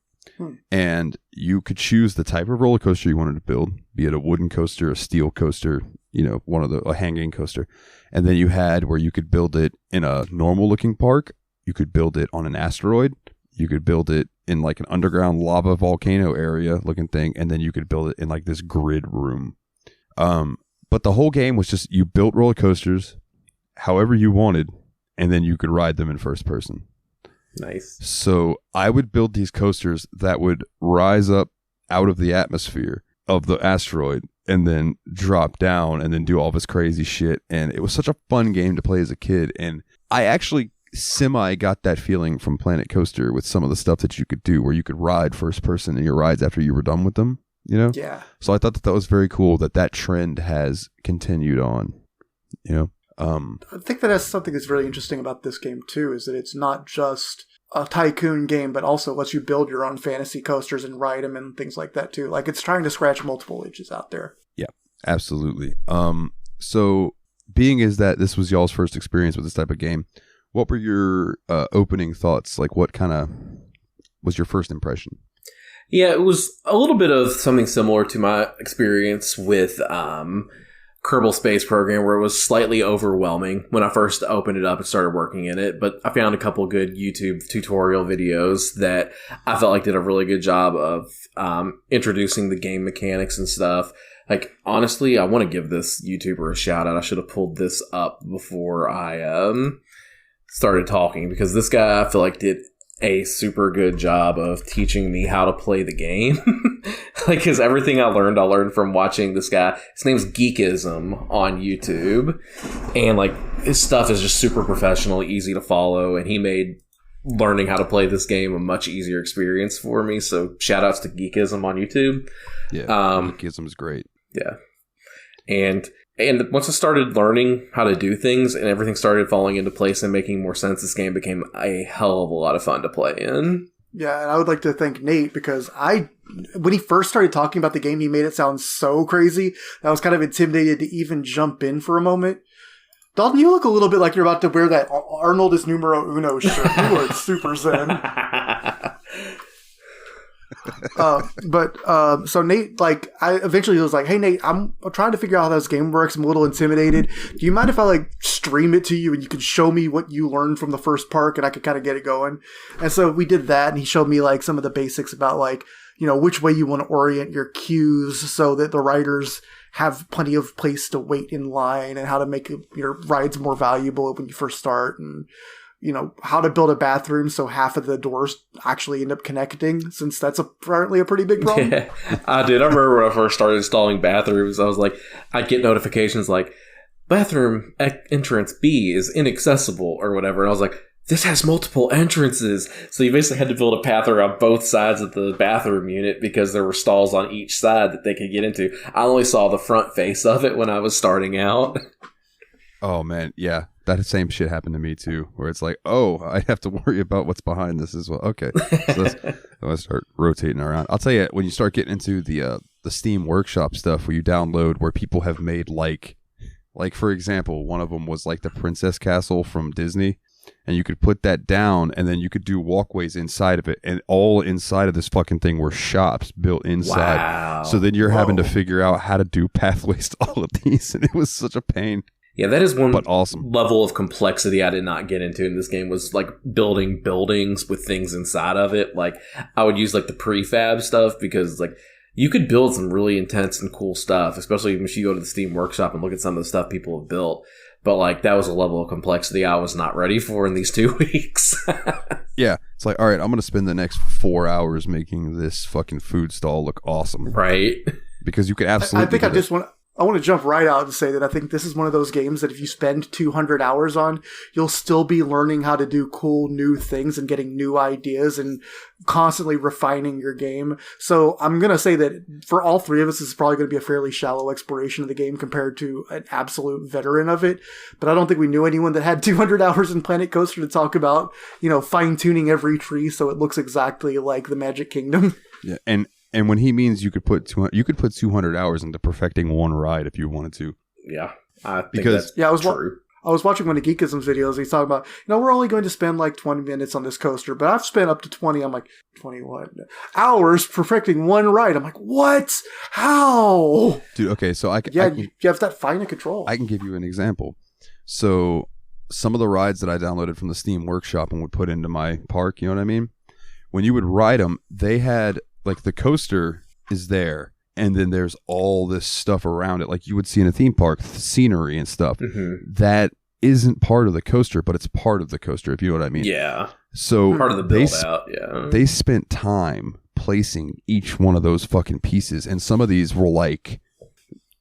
And you could choose the type of roller coaster you wanted to build, be it a wooden coaster, a steel coaster, a hanging coaster. And then you had where you could build it in a normal looking park. You could build it on an asteroid. You could build it in like an underground lava volcano area looking thing. And then you could build it in like this grid room. But the whole game was just, you built roller coasters however you wanted, and then you could ride them in first person. Nice. So I would build these coasters that would rise up out of the atmosphere of the asteroid and then drop down and then do all this crazy shit. And it was such a fun game to play as a kid. And I actually semi got that feeling from Planet Coaster with some of the stuff that you could do, where you could ride first person in your rides after you were done with them, Yeah. So I thought that was very cool that trend has continued on, I think that that's something that's really interesting about this game too, is that it's not just a tycoon game, but also lets you build your own fantasy coasters and ride them and things like that too. Like it's trying to scratch multiple itches out there. Yeah, absolutely. So being is that this was y'all's first experience with this type of game, what were your opening thoughts? Like what kind of was your first impression? Yeah, it was a little bit of something similar to my experience with Kerbal Space Program, where it was slightly overwhelming when I first opened it up and started working in it. But I found a couple good YouTube tutorial videos that I felt like did a really good job of introducing the game mechanics and stuff. Like, honestly, I want to give this YouTuber a shout out. I should have pulled this up before I started talking, because this guy, I feel like, did a super good job of teaching me how to play the game. Like, because everything I learned from watching this guy. His name's Geekism on YouTube, and like his stuff is just super professional, easy to follow, and he made learning how to play this game a much easier experience for me. So shout outs to Geekism on YouTube. Yeah, Geekism is great. Yeah, and once I started learning how to do things and everything started falling into place and making more sense, this game became a hell of a lot of fun to play in. Yeah, and I would like to thank Nate, because when he first started talking about the game, he made it sound so crazy. I was kind of intimidated to even jump in for a moment. Dalton, you look a little bit like you're about to wear that Arnold is numero uno shirt. You look super zen. So Nate, like, I eventually was like, hey Nate, I'm trying to figure out how this game works. I'm a little intimidated. Do you mind if I like stream it to you and you can show me what you learned from the first park and I could kind of get it going? And so we did that, and he showed me like some of the basics about like, you know, which way you want to orient your queues so that the riders have plenty of place to wait in line, and how to make your rides more valuable when you first start, and you know, how to build a bathroom so half of the doors actually end up connecting, since that's apparently a pretty big problem. Yeah, I did. I remember when I first started installing bathrooms, I was like, I'd get notifications like, bathroom entrance B is inaccessible or whatever. And I was like, this has multiple entrances. So you basically had to build a path around both sides of the bathroom unit because there were stalls on each side that they could get into. I only saw the front face of it when I was starting out. Oh, man. Yeah. That same shit happened to me, too, where it's like, oh, I have to worry about what's behind this as well. Okay. So let's start rotating around. I'll tell you, when you start getting into the Steam Workshop stuff where you download where people have made like, for example, one of them was like the Princess Castle from Disney. And you could put that down, and then you could do walkways inside of it. And all inside of this fucking thing were shops built inside. Wow. So then you're having to figure out how to do pathways to all of these. And it was such a pain. Yeah, that is one but awesome level of complexity I did not get into in this game, was like building buildings with things inside of it. Like, I would use like the prefab stuff, because like you could build some really intense and cool stuff, especially if you go to the Steam Workshop and look at some of the stuff people have built. But like, that was a level of complexity I was not ready for in these 2 weeks. Yeah, it's like, all right, I'm going to spend the next 4 hours making this fucking food stall look awesome. Right. Because you could absolutely I want to jump right out and say that I think this is one of those games that if you spend 200 hours on, you'll still be learning how to do cool new things and getting new ideas and constantly refining your game. So I'm going to say that for all three of us, this is probably going to be a fairly shallow exploration of the game compared to an absolute veteran of it. But I don't think we knew anyone that had 200 hours in Planet Coaster to talk about, you know, fine-tuning every tree so it looks exactly like the Magic Kingdom. Yeah, and when he means you could put 200 hours into perfecting one ride if you wanted to. Yeah, I think that's true. I was watching one of Geekism's videos. He's talking about, you know, we're only going to spend like 20 minutes on this coaster, but I've spent up to 20. I'm like, 21 hours perfecting one ride. I'm like, what? How? Dude, okay, so you have that fine of control. I can give you an example. So some of the rides that I downloaded from the Steam Workshop and would put into my park, you know what I mean? When you would ride them, they had, like, the coaster is there, and then there's all this stuff around it, like you would see in a theme park, scenery and stuff. Mm-hmm. That isn't part of the coaster, but it's part of the coaster, if you know what I mean. Yeah. So part of the build out, yeah. They spent time placing each one of those fucking pieces, and some of these were like,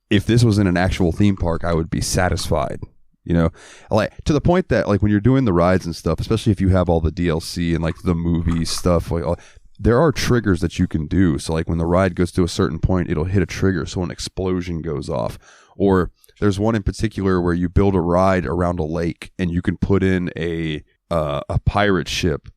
if this was in an actual theme park, I would be satisfied. You know, like to the point that like when you're doing the rides and stuff, especially if you have all the DLC and like the movie stuff, like there are triggers that you can do. So like when the ride goes to a certain point, it'll hit a trigger, so an explosion goes off. Or there's one in particular where you build a ride around a lake and you can put in a pirate ship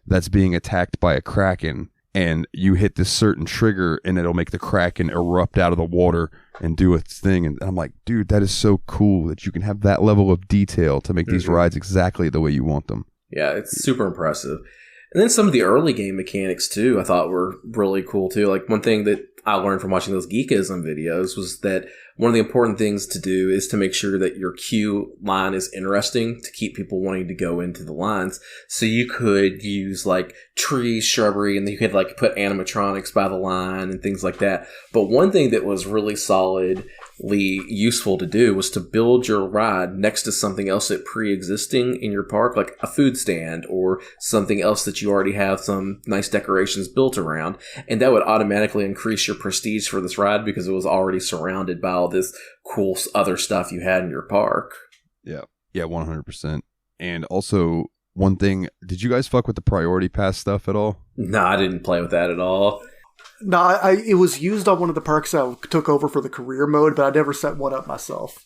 that's being attacked by a kraken, and you hit this certain trigger and it'll make the kraken erupt out of the water and do its thing. And I'm like, dude, that is so cool that you can have that level of detail to make these rides exactly the way you want them. Yeah, it's super impressive. And then some of the early game mechanics, too, I thought were really cool, too. Like, one thing that I learned from watching those Geekism videos was that one of the important things to do is to make sure that your queue line is interesting to keep people wanting to go into the lines. So you could use, like, trees, shrubbery, and then you could, like, put animatronics by the line and things like that. But one thing that was really solidly useful to do was to build your ride next to something else that pre-existing in your park, like a food stand or something else that you already have some nice decorations built around, and that would automatically increase your prestige for this ride because it was already surrounded by all this cool other stuff you had in your park. Yeah 100%. And also, one thing, did you guys fuck with the priority pass stuff at all? No, I didn't play with that at all. No, it was used on one of the parks I took over for the career mode, but I never set one up myself.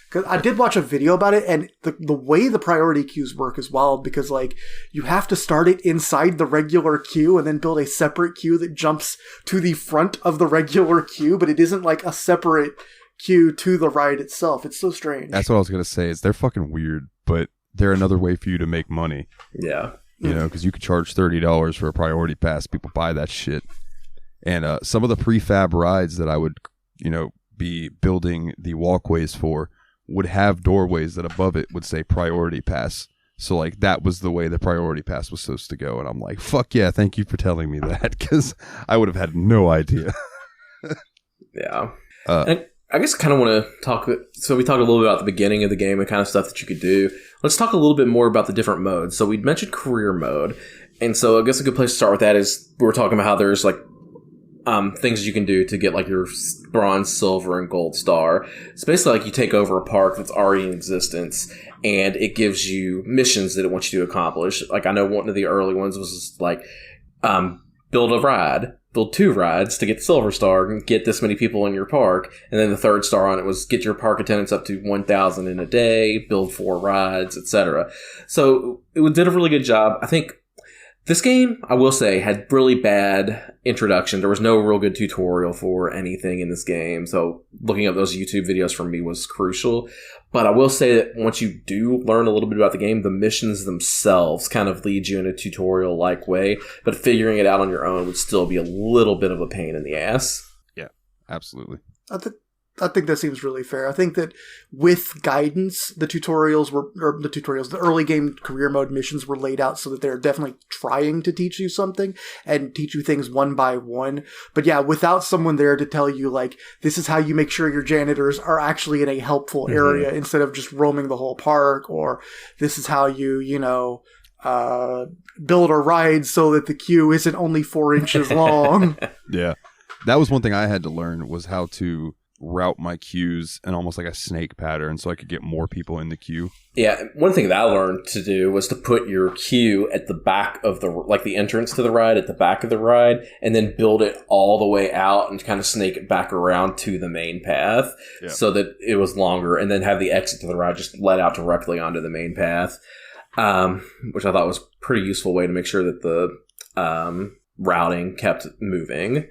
Because I did watch a video about it, and the way the priority queues work is wild, because like you have to start it inside the regular queue and then build a separate queue that jumps to the front of the regular queue, but it isn't like a separate queue to the ride itself. It's so strange. That's what I was going to say, is they're fucking weird, but they're another way for you to make money. Yeah. You know, because you could charge $30 for a priority pass. People buy that shit. And some of the prefab rides that I would, be building the walkways for would have doorways that above it would say priority pass. So, like, that was the way the priority pass was supposed to go. And I'm like, fuck yeah, thank you for telling me that, because I would have had no idea. Yeah. And I guess I kind of want to talk. So we talked a little bit about the beginning of the game and kind of stuff that you could do. Let's talk a little bit more about the different modes. So we mentioned career mode. And so I guess a good place to start with that is we were talking about how there's like things you can do to get like your bronze, silver, and gold star. It's basically like you take over a park that's already in existence, and it gives you missions that it wants you to accomplish. Like, I know one of the early ones was just like build a ride, build 2 rides to get the silver star and get this many people in your park. And then the 3rd star on it was get your park attendance up to 1,000 in a day, build 4 rides, etc. So it did a really good job. I think this game, I will say, had really bad introduction. There was no real good tutorial for anything in this game. So looking up those YouTube videos for me was crucial. But I will say that once you do learn a little bit about the game, the missions themselves kind of lead you in a tutorial-like way. But figuring it out on your own would still be a little bit of a pain in the ass. Yeah, absolutely. I think that seems really fair. I think that with guidance, the early game career mode missions were laid out so that they're definitely trying to teach you something and teach you things one by one. But yeah, without someone there to tell you, like, this is how you make sure your janitors are actually in a helpful area instead of just roaming the whole park, or this is how you, build a ride so that the queue isn't only 4 inches long. Yeah. That was one thing I had to learn, was how to route my queues in almost like a snake pattern so I could get more people in the queue. Yeah, one thing that I learned to do was to put your queue at the back of the entrance to the ride, at the back of the ride, and then build it all the way out and kind of snake it back around to the main path so that it was longer, and then have the exit to the ride just let out directly onto the main path, which I thought was a pretty useful way to make sure that the routing kept moving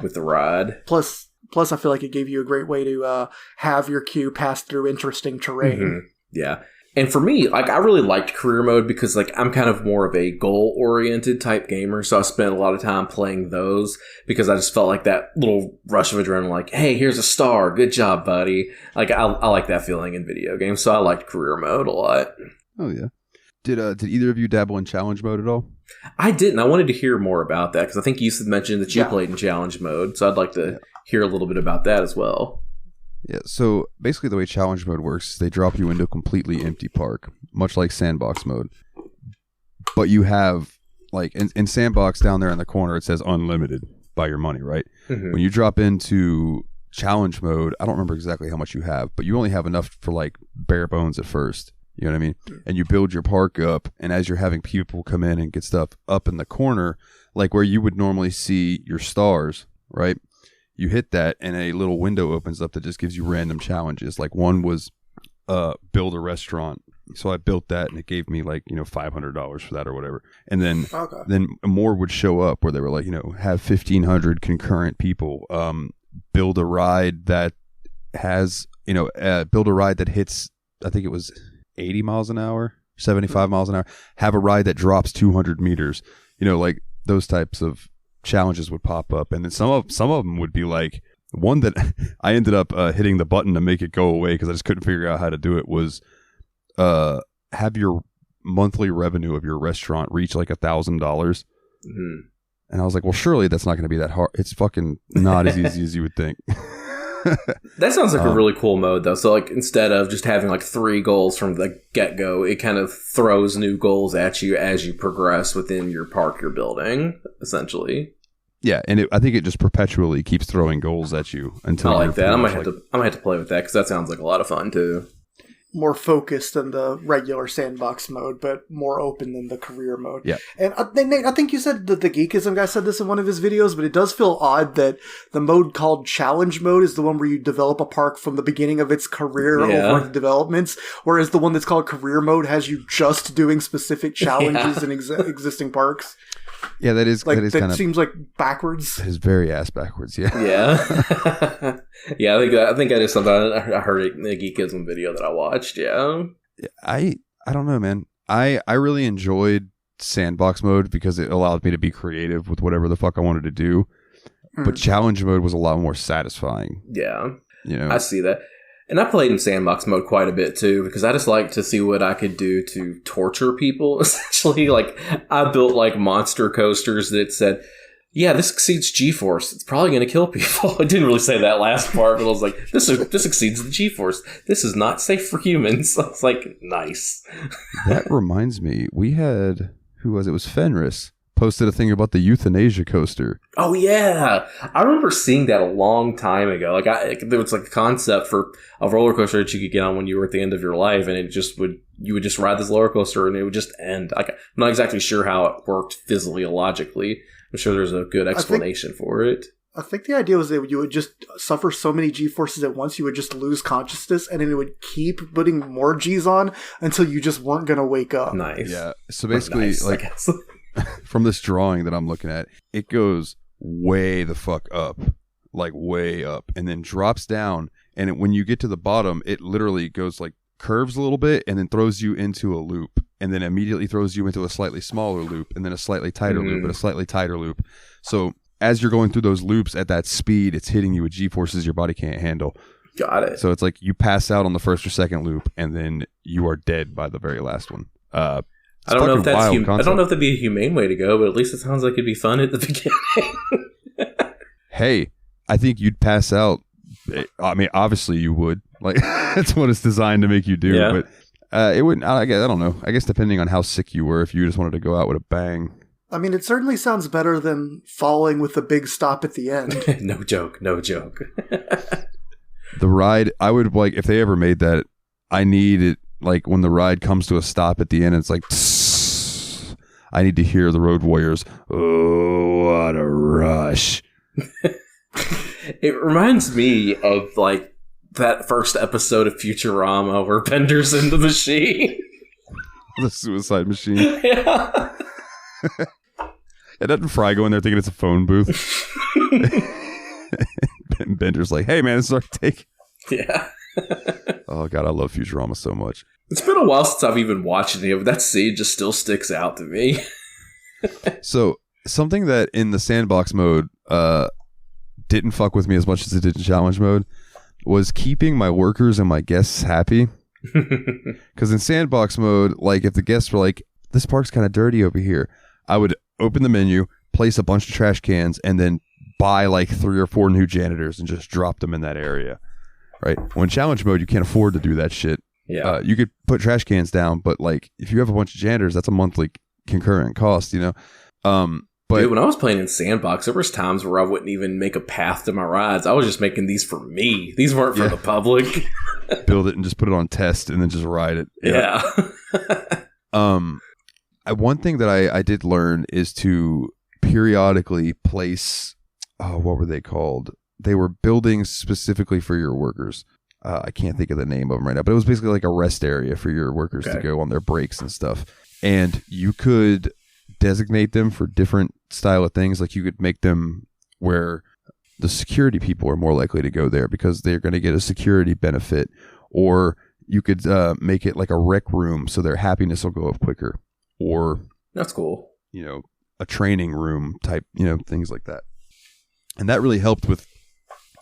with the ride. Plus, I feel like it gave you a great way to have your queue pass through interesting terrain. Mm-hmm. Yeah. And for me, like, I really liked career mode because, like, I'm kind of more of a goal-oriented type gamer, so I spent a lot of time playing those because I just felt like that little rush of adrenaline, like, hey, here's a star, good job, buddy. Like, I like that feeling in video games, so I liked career mode a lot. Oh, yeah. Did either of you dabble in challenge mode at all? I didn't. I wanted to hear more about that because I think you mentioned that you played in challenge mode, so I'd like to hear a little bit about that as well. Yeah, so basically the way challenge mode works is they drop you into a completely empty park, much like sandbox mode. But you have, like, in sandbox down there in the corner, it says unlimited by your money, right? Mm-hmm. When you drop into challenge mode, I don't remember exactly how much you have, but you only have enough for, like, bare bones at first. You know what I mean? And you build your park up, and as you're having people come in and get stuff up in the corner, like where you would normally see your stars, right? You hit that, and a little window opens up that just gives you random challenges. Like, one was build a restaurant, So I built that, and it gave me like, $500 for that or whatever. And then Okay. then more would show up where they were like, have 1,500 concurrent people, build a ride that has, build a ride that hits, I think it was 80 miles an hour, 75 miles an hour, have a ride that drops 200 meters, like those types of challenges would pop up. And then some of them would be like, one that I ended up hitting the button to make it go away because I just couldn't figure out how to do it was have your monthly revenue of your restaurant reach like $1,000. Mm-hmm. And I was like, well, surely that's not going to be that hard. It's fucking not as easy as you would think. That sounds like a really cool mode, though. So, like, instead of just having like 3 goals from the get-go, it kind of throws new goals at you as you progress within your park you're building, essentially. Yeah, and I think it just perpetually keeps throwing goals at you until. I like that. I might have to play with that because that sounds like a lot of fun too. More focused than the regular sandbox mode, but more open than the career mode. Yeah. And Nate, I think you said that the Geekism guy said this in one of his videos, but it does feel odd that the mode called challenge mode is the one where you develop a park from the beginning of its career over the developments, whereas the one that's called career mode has you just doing specific challenges in existing parks. Yeah, that is like that is kind of seems like backwards. That is very ass backwards. Yeah. Yeah. Yeah, I think that is something I heard in the Geekism video that I watched. Yeah. I don't know, man. I really enjoyed sandbox mode because it allowed me to be creative with whatever the fuck I wanted to do. But challenge mode was a lot more satisfying. Yeah. I see that. And I played in sandbox mode quite a bit too, because I just like to see what I could do to torture people. Essentially, like I built like monster coasters that said, "Yeah, this exceeds G-force. It's probably going to kill people." I didn't really say that last part, but I was like, "This exceeds the G-force. This is not safe for humans." I was like, "Nice." That reminds me, we had who was it? It was Fenris posted a thing about the euthanasia coaster. Oh yeah, I remember seeing that a long time ago. Like there was like a concept for a roller coaster that you could get on when you were at the end of your life, and you would just ride this roller coaster and it would just end. Like, I'm not exactly sure how it worked physiologically. I'm sure there's a good explanation for it. I think the idea was that you would just suffer so many G-forces at once, you would just lose consciousness, and then it would keep putting more G's on until you just weren't going to wake up. Nice. Yeah. So basically, from this drawing that I'm looking at, it goes way the fuck up, like way up, and then drops down. And when you get to the bottom, it literally goes like curves a little bit and then throws you into a loop, and then immediately throws you into a slightly smaller loop, and then a slightly tighter loop, and a slightly tighter loop. So as you're going through those loops at that speed, it's hitting you with G-forces your body can't handle. Got it. So it's like you pass out on the first or second loop, and then you are dead by the very last one. I don't know if I don't know if that'd be a humane way to go, but at least it sounds like it'd be fun at the beginning. Hey, I think you'd pass out. I mean, obviously you would. Like that's what it's designed to make you do. Yeah. But it wouldn't. I don't know. I guess depending on how sick you were, if you just wanted to go out with a bang. I mean, it certainly sounds better than falling with a big stop at the end. No joke. The ride, I would like if they ever made that. I need it. Like when the ride comes to a stop at the end, it's like, tss, I need to hear the road warriors. Oh, what a rush. It reminds me of like that first episode of Futurama where Bender's in the machine. The suicide machine. Yeah. And doesn't Fry go in there thinking it's a phone booth? Bender's like, hey man, this is our take. Yeah. Oh god, I love Futurama so much. It's been a while since I've even watched any of it. That scene just still sticks out to me. So something that in the sandbox mode didn't fuck with me as much as it did in challenge mode was keeping my workers and my guests happy. Because in sandbox mode, like if the guests were like, this park's kind of dirty over here, I would open the menu, place a bunch of trash cans, and then buy like 3 or 4 new janitors and just drop them in that area. Right? When challenge mode, you can't afford to do that shit. Yeah. You could put trash cans down, but like if you have a bunch of janitors, that's a monthly concurrent cost, you know? But dude, when I was playing in Sandbox, there was times where I wouldn't even make a path to my rides. I was just making these for me. These weren't for the public. Build it and just put it on test and then just ride it. Yeah. One thing that I did learn is to periodically place, what were they called? They were buildings specifically for your workers. I can't think of the name of them right now, but it was basically like a rest area for your workers to go on their breaks and stuff. And you could designate them for different style of things. Like you could make them where the security people are more likely to go there because they're going to get a security benefit. Or you could make it like a rec room so their happiness will go up quicker. Or that's cool. You know, a training room type, you know, things like that. And that really helped with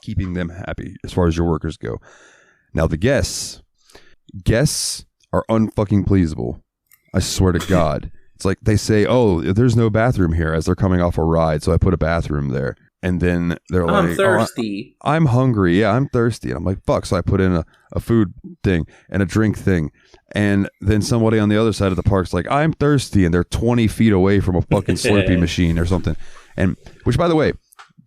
keeping them happy as far as your workers go. Now the guests are unfucking pleasable. I swear to God. It's like they say, oh, there's no bathroom here as they're coming off a ride, so I put a bathroom there. And then they're like, I'm thirsty. Oh, I'm hungry. Yeah, I'm thirsty. And I'm like, fuck. So I put in a food thing and a drink thing. And then somebody on the other side of the park's like, I'm thirsty. And they're 20 feet away from a fucking Slurpee machine or something. And which, by the way,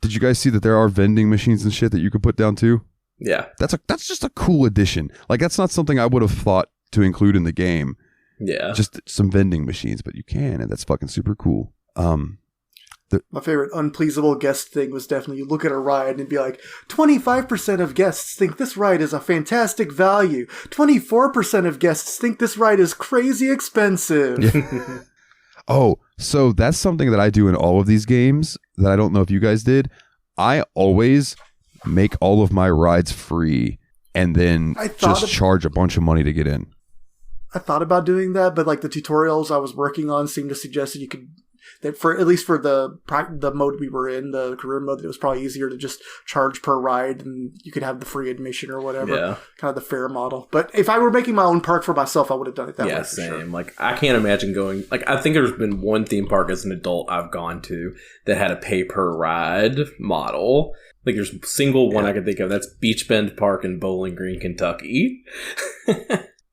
did you guys see that there are vending machines and shit that you could put down too? Yeah. That's just a cool addition. Like, that's not something I would have thought to include in the game. Yeah. Just some vending machines, but you can, and that's fucking super cool. My favorite unpleasable guest thing was definitely you look at a ride and be like, 25% of guests think this ride is a fantastic value. 24% of guests think this ride is crazy expensive. Yeah. Oh, so that's something that I do in all of these games that I don't know if you guys did. I always make all of my rides free and then just charge a bunch of money to get in. I thought about doing that, but like the tutorials I was working on seemed to suggest that you could, that for at least for the mode we were in, the career mode, it was probably easier to just charge per ride and you could have the free admission or whatever. Yeah. Kind of the fair model. But if I were making my own park for myself, I would have done it that way. Yeah, for same. Sure. Like, I can't imagine going, like, I think there's been one theme park as an adult I've gone to that had a pay per ride model. Like, there's a single one I can think of. That's Beach Bend Park in Bowling Green, Kentucky.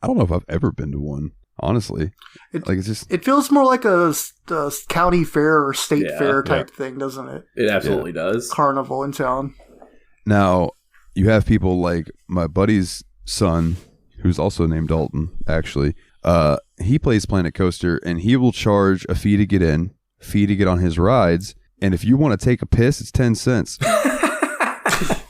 I don't know if I've ever been to one, honestly. It feels more like a county fair or state fair type thing, doesn't it? It absolutely does. Carnival in town. Now, you have people like my buddy's son, who's also named Dalton, actually. He plays Planet Coaster, and he will charge a fee to get in, fee to get on his rides, and if you want to take a piss, it's 10 cents.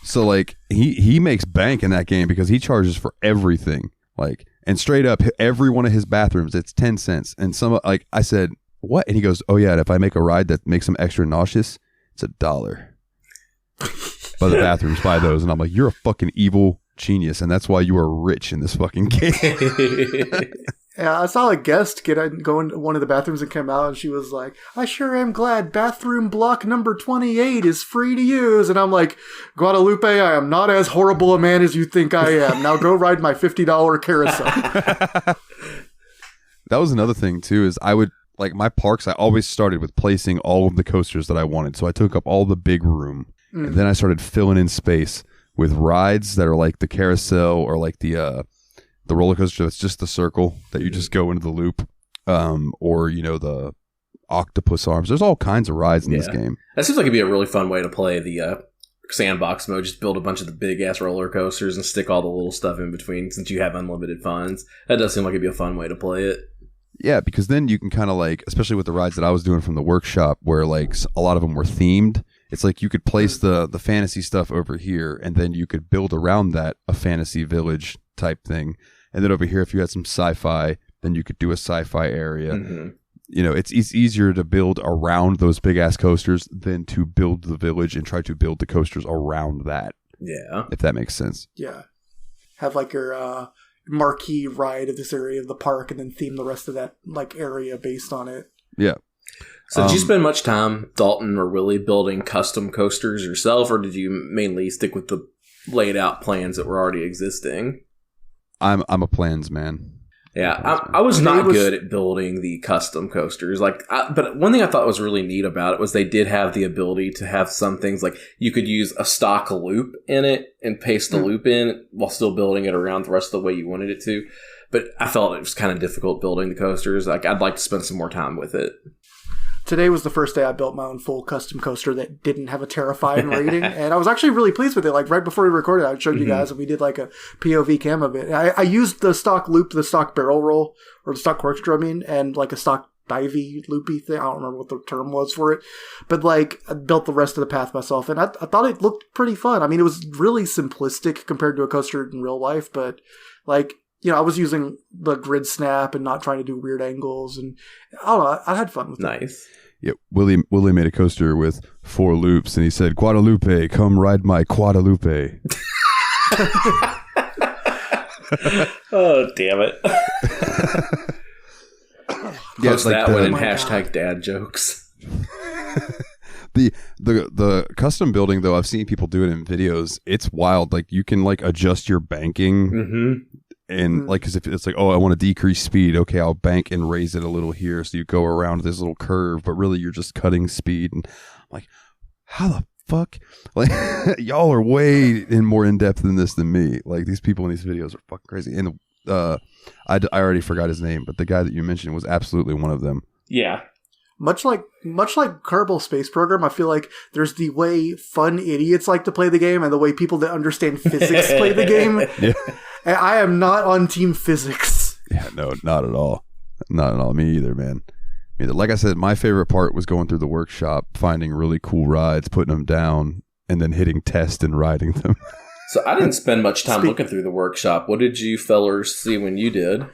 So, like, he makes bank in that game because he charges for everything. Like, and straight up, every one of his bathrooms, it's 10 cents. And like, I said, what? And he goes, oh yeah, and if I make a ride that makes him extra nauseous, it's $1. But the bathrooms buy those. And I'm like, you're a fucking evil genius. And that's why you are rich in this fucking game. Yeah, I saw a guest go into one of the bathrooms and come out, and she was like, I sure am glad bathroom block number 28 is free to use. And I'm like, Guadalupe, I am not as horrible a man as you think I am. Now go ride my $50 carousel. That was another thing, too, is I would, like, my parks, I always started with placing all of the coasters that I wanted. So I took up all the big room, and then I started filling in space with rides that are like the carousel or like the roller coaster that's just the circle that you just go into the loop, or, you know, the octopus arms. There's all kinds of rides in this game. That seems like it'd be a really fun way to play the sandbox mode. Just build a bunch of the big ass roller coasters and stick all the little stuff in between since you have unlimited funds. That does seem like it'd be a fun way to play it. Yeah, because then you can kind of like, especially with the rides that I was doing from the workshop where like a lot of them were themed, it's like you could place the fantasy stuff over here and then you could build around that a fantasy village type thing. And then over here, if you had some sci-fi, then you could do a sci-fi area. Mm-hmm. You know, it's easier to build around those big-ass coasters than to build the village and try to build the coasters around that. Yeah. If that makes sense. Yeah. Have like your marquee ride of this area of the park and then theme the rest of that like area based on it. Yeah. So did you spend much time, Dalton or Willie, building custom coasters yourself, or did you mainly stick with the laid out plans that were already existing? I'm a plans man. Yeah, I was not good at building the custom coasters. But one thing I thought was really neat about it was they did have the ability to have some things like you could use a stock loop in it and paste the loop in while still building it around the rest of the way you wanted it to. But I felt it was kind of difficult building the coasters. Like, I'd like to spend some more time with it. Today was the first day I built my own full custom coaster that didn't have a Terrifying rating, and I was actually really pleased with it. Like, right before we recorded, I showed you guys, and we did like a POV cam of it. I used the stock loop, the stock barrel roll, or the stock corkscrew, and like a stock divey, loopy thing. I don't remember what the term was for it. But like, I built the rest of the path myself, and I thought it looked pretty fun. I mean, it was really simplistic compared to a coaster in real life, but like, you know, I was using the grid snap and not trying to do weird angles, and I don't know, I had fun with it. Nice. Yeah, Willie made a coaster with 4 loops, and he said, "Guadalupe, come ride my Guadalupe." Oh, damn it. Post like that the- one in Oh my hashtag God. dad jokes. The custom building, though, I've seen people do it in videos. It's wild. Like, you can like adjust your banking, Mm-hmm. and like, as if it's like, oh, I want to decrease speed. Okay, I'll bank and raise it a little here, so you go around this little curve, but really you're just cutting speed. And I'm like, how the fuck? Like, y'all are way more in depth than this than me. Like, these people in these videos are fucking crazy. And I already forgot his name, but the guy that you mentioned was absolutely one of them. Yeah. Much like Kerbal Space Program, I feel like there's the way fun idiots like to play the game and the way people that understand physics play the game. Yeah. And I am not on team physics. Yeah, no, not at all. Not at all. Me either, man. Me either. Like I said, my favorite part was going through the workshop, finding really cool rides, putting them down, and then hitting test and riding them. So I didn't spend much time looking through the workshop. What did you fellers see when you did?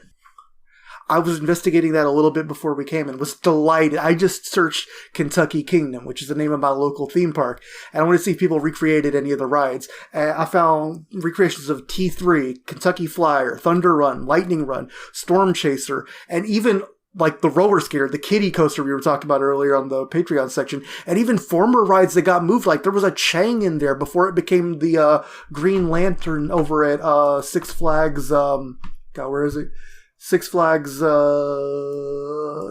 I was investigating that a little bit before we came and was delighted. I just searched Kentucky Kingdom, which is the name of my local theme park, and I wanted to see if people recreated any of the rides. And I found recreations of T3, Kentucky Flyer, Thunder Run, Lightning Run, Storm Chaser, and even like the roller skater, the kiddie coaster we were talking about earlier on the Patreon section, and even former rides that got moved. Like there was a Chang in there before it became the Green Lantern over at Six Flags. God, where is it? Six Flags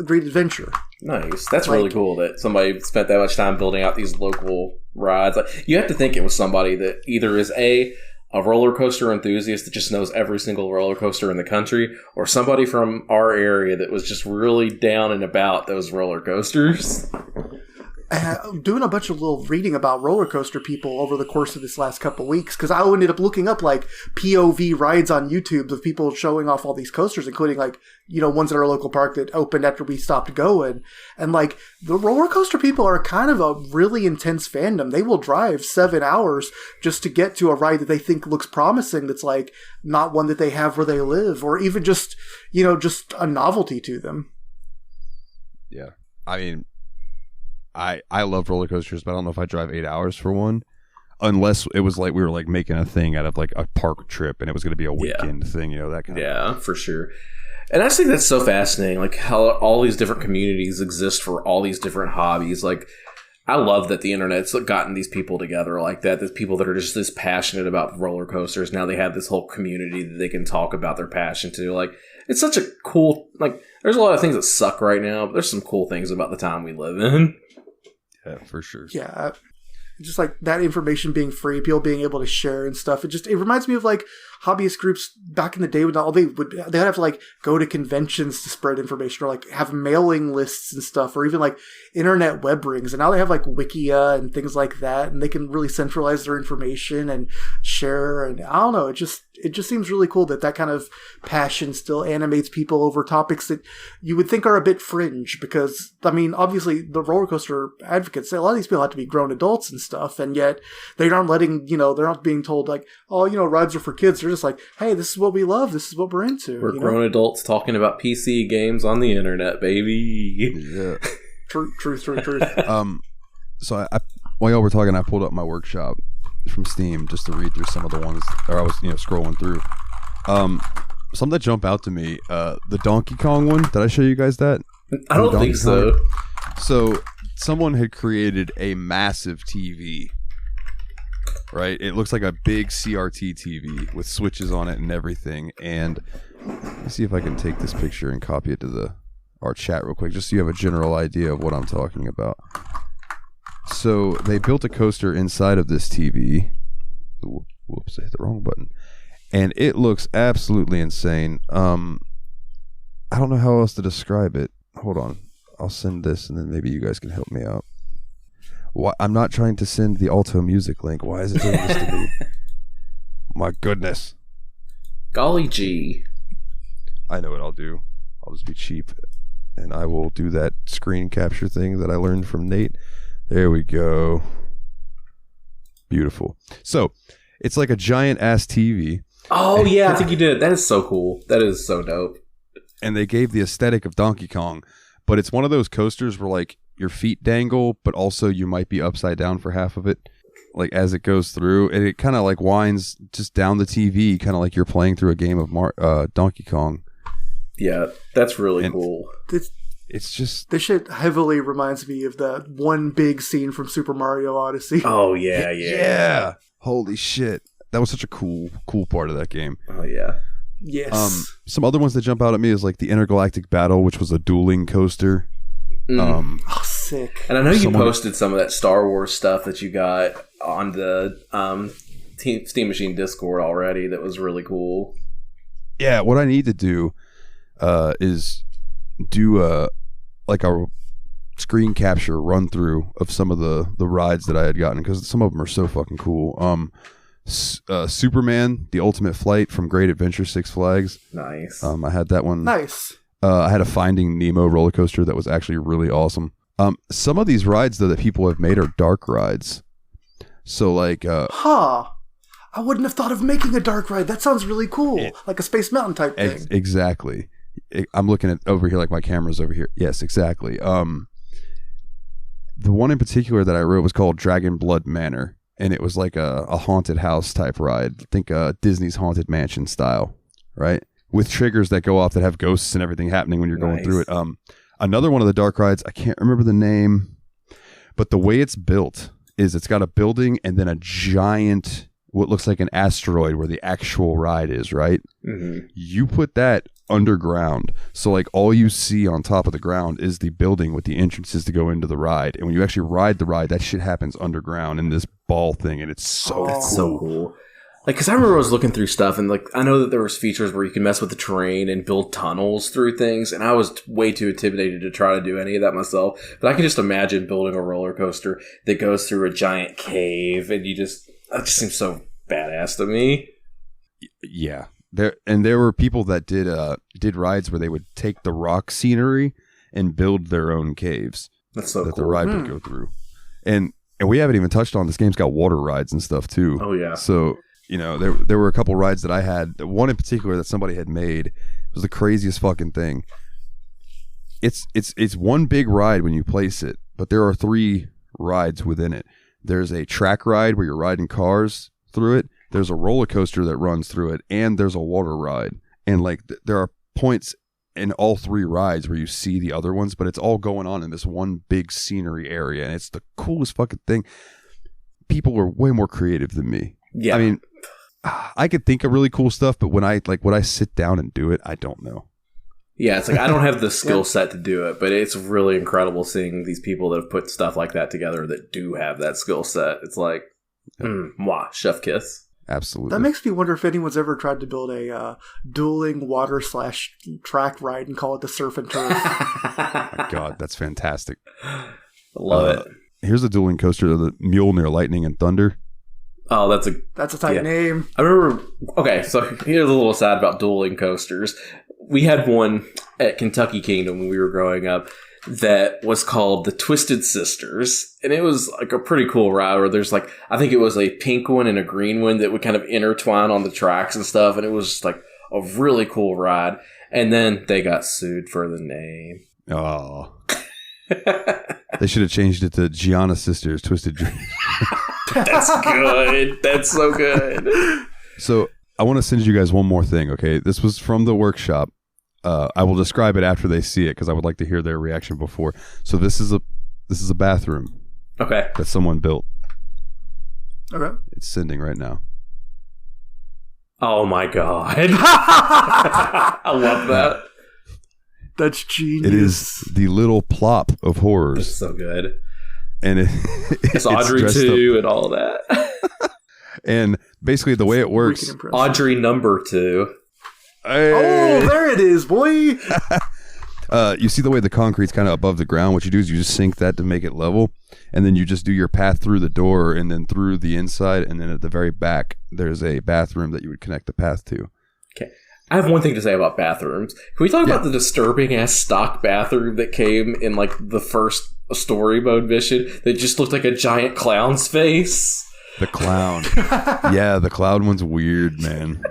Great Adventure. Nice. That's really cool that somebody spent that much time building out these local rides. Like, you have to think it was somebody that either is a roller coaster enthusiast that just knows every single roller coaster in the country, or somebody from our area that was just really down and about those roller coasters. Doing a bunch of little reading about roller coaster people over the course of this last couple of weeks, because I ended up looking up like POV rides on YouTube of people showing off all these coasters, including like, you know, ones at our local park that opened after we stopped going. And like the roller coaster people are kind of a really intense fandom. They will drive 7 hours just to get to a ride that they think looks promising, that's like not one that they have where they live, or even just, you know, just a novelty to them. Yeah. I mean, I love roller coasters, but I don't know if I'd drive 8 hours for one, unless it was like we were like making a thing out of like a park trip and it was going to be a weekend thing, you know, that kind of. Yeah, for sure. And I just think that's so fascinating, like how all these different communities exist for all these different hobbies. Like, I love that the internet's gotten these people together like that. There's people that are just this passionate about roller coasters. Now they have this whole community that they can talk about their passion to. Like, it's such a cool, like, there's a lot of things that suck right now, but there's some cool things about the time we live in. Yeah, for sure. Yeah. Just like that information being free, people being able to share and stuff. It reminds me of like hobbyist groups back in the day when they'd have to like go to conventions to spread information, or like have mailing lists and stuff, or even like internet web rings. And now they have like Wikia and things like that, and they can really centralize their information and share. And I don't know, it just seems really cool that kind of passion still animates people over topics that you would think are a bit fringe, because I mean, obviously the roller coaster advocates say a lot of these people have to be grown adults and stuff, and yet they aren't they're not being told like, oh, you know, rides are for kids. They're just like, hey, this is what we love, this is what we're into. We're grown adults talking about PC games on the internet, baby. Yeah. Truth. So I while y'all were talking, I pulled up my workshop from Steam just to read through some of the ones, or I was, you know, scrolling through. Some that jump out to me, the Donkey Kong one. Did I show you guys that? I don't think so. So someone had created a massive TV, right? It looks like a big CRT TV with switches on it and everything. And let's see if I can take this picture and copy it to our chat real quick, just so you have a general idea of what I'm talking about. So they built a coaster inside of this TV. Whoops, I hit the wrong button. And it looks absolutely insane. I don't know how else to describe it. Hold on. I'll send this and then maybe you guys can help me out. Why, I'm not trying to send the Alto Music link. Why is it doing this to me? My goodness. Golly gee. I know what I'll do. I'll just be cheap and I will do that screen capture thing that I learned from Nate. There we go. Beautiful. So it's like a giant ass TV. Oh yeah, I think you did. That is so cool. That is so dope. And they gave the aesthetic of Donkey Kong, but it's one of those coasters where like your feet dangle, but also you might be upside down for half of it, like as it goes through, and it kind of like winds just down the TV, kind of like you're playing through a game of Donkey Kong. Yeah, that's really cool. It's just This shit heavily reminds me of that one big scene from Super Mario Odyssey. Oh yeah. Holy shit, that was such a cool part of that game. Oh yeah. Yes. Some other ones that jump out at me is like the Intergalactic Battle, which was a dueling coaster. Oh, sick. And I know you posted some of that Star Wars stuff that you got on the Steam Machine Discord already. That was really cool. Yeah, what I need to do is do a screen capture run through of some of the rides that I had gotten, because some of them are so fucking cool. Superman, the Ultimate Flight from Great Adventure, Six Flags. Nice. I had that one. Nice. I had a Finding Nemo roller coaster that was actually really awesome. Some of these rides though that people have made are dark rides. So like I wouldn't have thought of making a dark ride. That sounds really cool. Like a Space Mountain type thing. Exactly. I'm looking at over here, like my camera's over here. Yes, exactly. The one in particular that I wrote was called Dragon Blood Manor, and it was like a haunted house type ride. Think Disney's Haunted Mansion style, right? With triggers that go off that have ghosts and everything happening when you're going through it. Another one of the dark rides, I can't remember the name, but the way it's built is it's got a building and then a giant, what looks like an asteroid where the actual ride is, right? Mm-hmm. You put that underground, so like all you see on top of the ground is the building with the entrances to go into the ride, and when you actually ride the ride, that shit happens underground in this ball thing, and it's so That's so cool. Like, because I remember I was looking through stuff, and like I know that there was features where you can mess with the terrain and build tunnels through things, and I was way too intimidated to try to do any of that myself. But I can just imagine building a roller coaster that goes through a giant cave, and that just seems so badass to me. Yeah, there were people that did rides where they would take the rock scenery and build their own caves. That's so that cool. the ride would go through, and we haven't even touched on this game's got water rides and stuff too. Oh yeah, so. You know, there were a couple rides that I had. One in particular that somebody had made was the craziest fucking thing. It's one big ride when you place it, but there are 3 rides within it. There's a track ride where you're riding cars through it. There's a roller coaster that runs through it, and there's a water ride. And like there are points in all 3 rides where you see the other ones, but it's all going on in this one big scenery area, and it's the coolest fucking thing. People are way more creative than me. Yeah, I mean, I could think of really cool stuff, but when I sit down and do it, I don't know. Yeah, it's like I don't have the skill set to do it, but it's really incredible seeing these people that have put stuff like that together that do have that skill set. It's like, mwah, chef kiss. Absolutely. That makes me wonder if anyone's ever tried to build a dueling water/track ride and call it the Surf and Turf. Oh my God, that's fantastic. I love it. Here's a dueling coaster, the Mjolnir Lightning and Thunder. Oh, that's a tight name. I remember. Okay, so here's a little sad about dueling coasters. We had one at Kentucky Kingdom when we were growing up that was called the Twisted Sisters, and it was like a pretty cool ride where there's like, I think it was a pink one and a green one that would kind of intertwine on the tracks and stuff, and it was just like a really cool ride. And then they got sued for the name. Oh. They should have changed it to Gianna Sisters Twisted Dreams. That's good. That's so good. So I want to send you guys one more thing, okay? This was from the workshop. I will describe it after they see it because I would like to hear their reaction before. So this is a bathroom. Okay. That someone built. Okay. It's sending right now. Oh my God. I love that. That's genius. It is the little plop of horrors. It's so good. And it's Audrey too and all that. And basically the way it works, Audrey number 2. Hey. Oh, there it is, boy. You see the way the concrete's kind of above the ground. What you do is you just sink that to make it level, and then you just do your path through the door and then through the inside, and then at the very back there's a bathroom that you would connect the path to. Okay. I have one thing to say about bathrooms. Can we talk about the disturbing ass stock bathroom that came in like the first story mode mission that just looked like a giant clown's face? The clown. Yeah, the clown one's weird, man.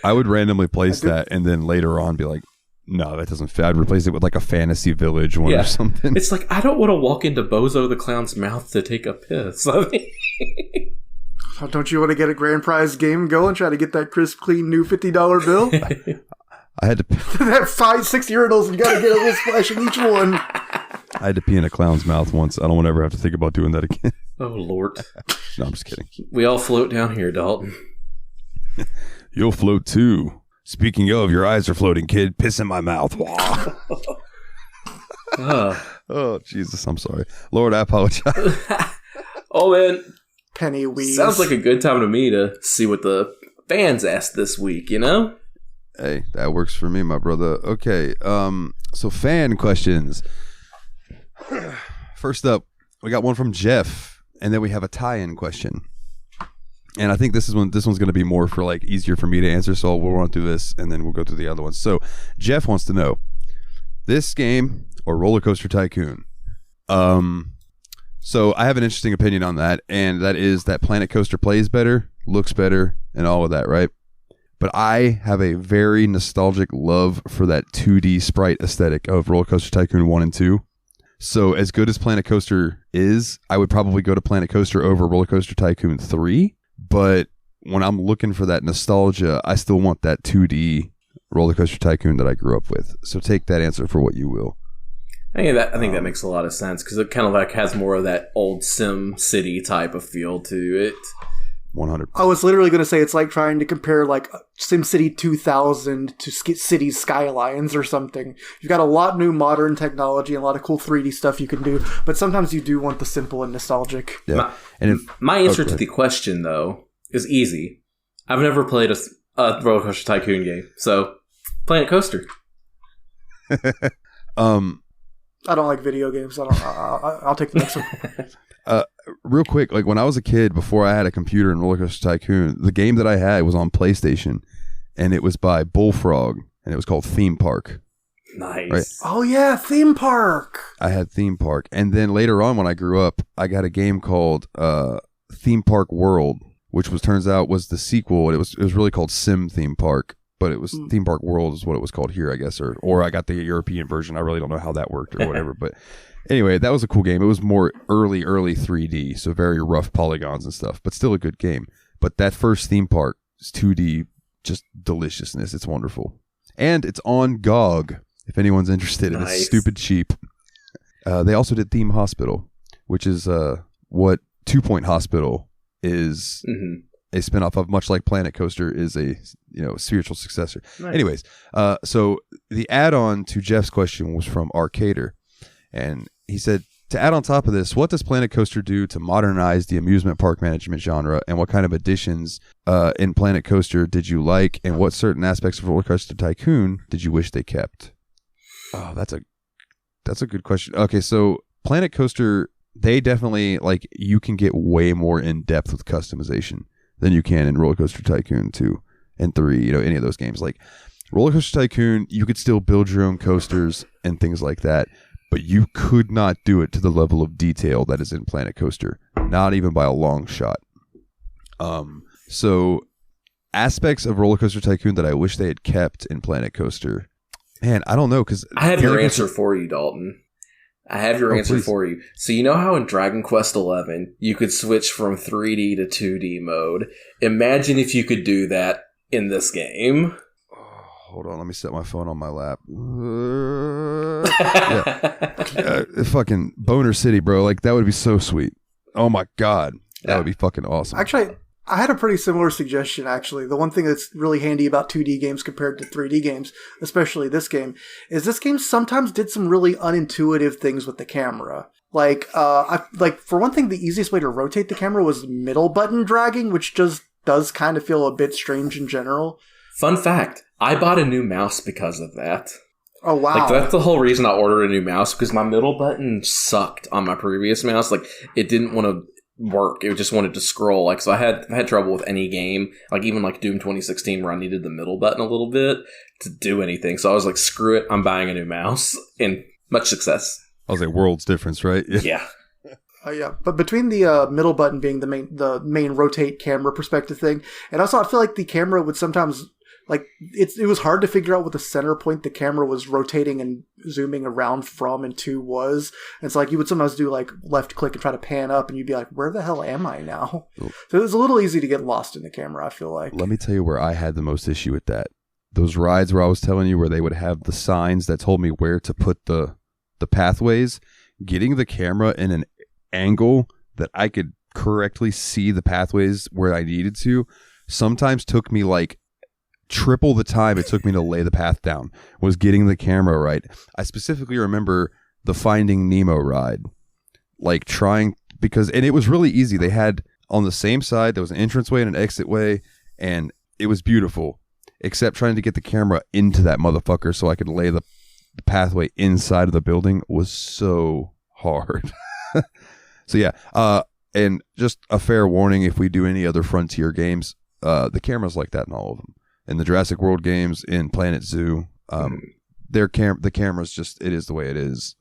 I would randomly place that and then later on be like, no, that doesn't fit. I'd replace it with like a fantasy village one or something. It's like, I don't want to walk into Bozo the Clown's mouth to take a piss. I mean... Don't you want to get a grand prize game going? Try to get that crisp, clean, new $50 bill? I had to... That 5-6 urinals and gotta get a little splash in each one. I had to pee in a clown's mouth once. I don't want to ever have to think about doing that again. Oh, Lord. No, I'm just kidding. We all float down here, Dalton. You'll float too. Speaking of, your eyes are floating, kid. Piss in my mouth. Oh, Jesus. I'm sorry. Lord, I apologize. Oh, man. Penny wheeze. Sounds like a good time to me to see what the fans asked this week, you know? Hey, that works for me, my brother. Okay, so fan questions. First up, we got one from Jeff, and then we have a tie-in question. And I think this one's going to be more for like easier for me to answer, so we'll run through this, and then we'll go through the other ones. So Jeff wants to know, this game or Roller Coaster Tycoon? So I have an interesting opinion on that, and that is that Planet Coaster plays better, looks better, and all of that, right? But I have a very nostalgic love for that 2D sprite aesthetic of Roller Coaster Tycoon 1 and 2. So as good as Planet Coaster is, I would probably go to Planet Coaster over Roller Coaster Tycoon 3. But when I'm looking for that nostalgia, I still want that 2D Roller Coaster Tycoon that I grew up with. So take that answer for what you will. I think that makes a lot of sense because it kind of like has more of that old Sim City type of feel to it. 100%. I was literally going to say it's like trying to compare like SimCity 2000 to Cities Skylines or something. You've got a lot new modern technology and a lot of cool 3D stuff you can do, but sometimes you do want the simple and nostalgic. Yeah. My answer to the question, though, is easy. I've never played a Roller Coaster Tycoon game, so Planet Coaster. I don't like video games. I'll take the next one. Real quick, like when I was a kid, before I had a computer in Roller Coaster Tycoon, the game that I had was on PlayStation, and it was by Bullfrog, and it was called Theme Park. Nice. Right? Oh yeah, Theme Park. I had Theme Park, and then later on when I grew up, I got a game called Theme Park World, which turns out was the sequel. It was really called Sim Theme Park, but it was Theme Park World is what it was called here, I guess, or I got the European version. I really don't know how that worked or whatever, but anyway, that was a cool game. It was more early 3D, so very rough polygons and stuff, but still a good game. But that first Theme Park is 2D, just deliciousness. It's wonderful. And it's on GOG, if anyone's interested. Nice. And it's stupid cheap. They also did Theme Hospital, which is what 2 Point Hospital is a spinoff of, much like Planet Coaster is a spiritual successor. Nice. Anyways, so the add-on to Jeff's question was from Arcader, and he said, to add on top of this, what does Planet Coaster do to modernize the amusement park management genre, and what kind of additions in Planet Coaster did you like, and what certain aspects of Roller Coaster Tycoon did you wish they kept? Oh, that's a good question. Okay, so Planet Coaster, they definitely, like, you can get way more in depth with customization than you can in Roller Coaster Tycoon 2 and 3, any of those games. Like Roller Coaster Tycoon, you could still build your own coasters and things like that, but you could not do it to the level of detail that is in Planet Coaster, not even by a long shot. So aspects of Roller Coaster Tycoon that I wish they had kept in Planet Coaster, man, I don't know, because I have your answer for you, Dalton. I have your answer please. for you. So you know how in Dragon Quest XI you could switch from 3D to 2D mode? Imagine if you could do that in this game. Hold on, let me set my phone on my lap. Fucking Boner City, bro. Like, that would be so sweet. Oh my god. That would be fucking awesome. Actually, I had a pretty similar suggestion, actually. The one thing that's really handy about 2D games compared to 3D games, especially this game, is this game sometimes did some really unintuitive things with the camera. Like, for one thing, the easiest way to rotate the camera was middle button dragging, which just does kind of feel a bit strange in general. Fun fact, I bought a new mouse because of that. Oh, wow. Like, that's the whole reason I ordered a new mouse, because my middle button sucked on my previous mouse. Like, it didn't want to work. It just wanted to scroll. Like, so I had trouble with any game, like even like Doom 2016, where I needed the middle button a little bit to do anything. So I was like, screw it, I'm buying a new mouse, and much success. I was like, world's difference, right? Yeah. Yeah, but between the middle button being the main rotate camera perspective thing, and also I feel like the camera would sometimes, like, it was hard to figure out what the center point the camera was rotating and zooming around from and to was. And it's like you would sometimes do like left click and try to pan up, and you'd be like, where the hell am I now? So it was a little easy to get lost in the camera, I feel like. Let me tell you where I had the most issue with that. Those rides where I was telling you where they would have the signs that told me where to put the pathways, getting the camera in an angle that I could correctly see the pathways where I needed to sometimes took me like triple the time it took me to lay the path down, was getting the camera right. I specifically remember the Finding Nemo ride, like trying, because, and it was really easy. They had on the same side, there was an entranceway and an exit way, and it was beautiful, except trying to get the camera into that motherfucker so I could lay the pathway inside of the building was so hard. So yeah, and just a fair warning, if we do any other Frontier games, the camera's like that in all of them. In the Jurassic World games, in Planet Zoo, the camera's just, it is the way it is.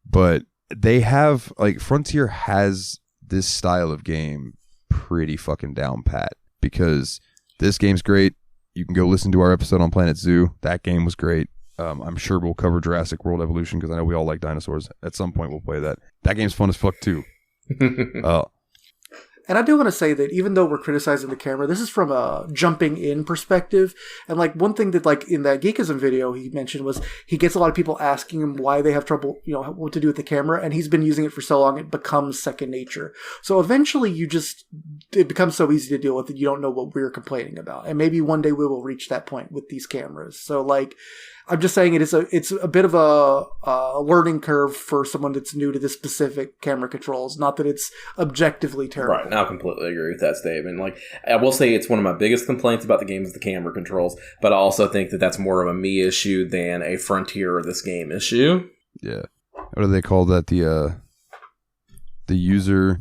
But they have, like, Frontier has this style of game pretty fucking down pat, because this game's great. You can go listen to our episode on Planet Zoo. That game was great. I'm sure we'll cover Jurassic World Evolution, because I know we all like dinosaurs. At some point, we'll play that. That game's fun as fuck, too. And I do want to say that even though we're criticizing the camera, this is from a jumping in perspective. And like one thing that, like, in that Geekism video he mentioned was he gets a lot of people asking him why they have trouble, you know, what to do with the camera. And he's been using it for so long, it becomes second nature. So eventually it becomes so easy to deal with that you don't know what we're complaining about. And maybe one day we will reach that point with these cameras. So like, I'm just saying it's a bit of a learning curve for someone that's new to this specific camera controls. Not that it's objectively terrible. Right, now I completely agree with that statement. Like, I will say it's one of my biggest complaints about the game is the camera controls, but I also think that that's more of a me issue than a Frontier or this game issue. Yeah. What do they call that? The user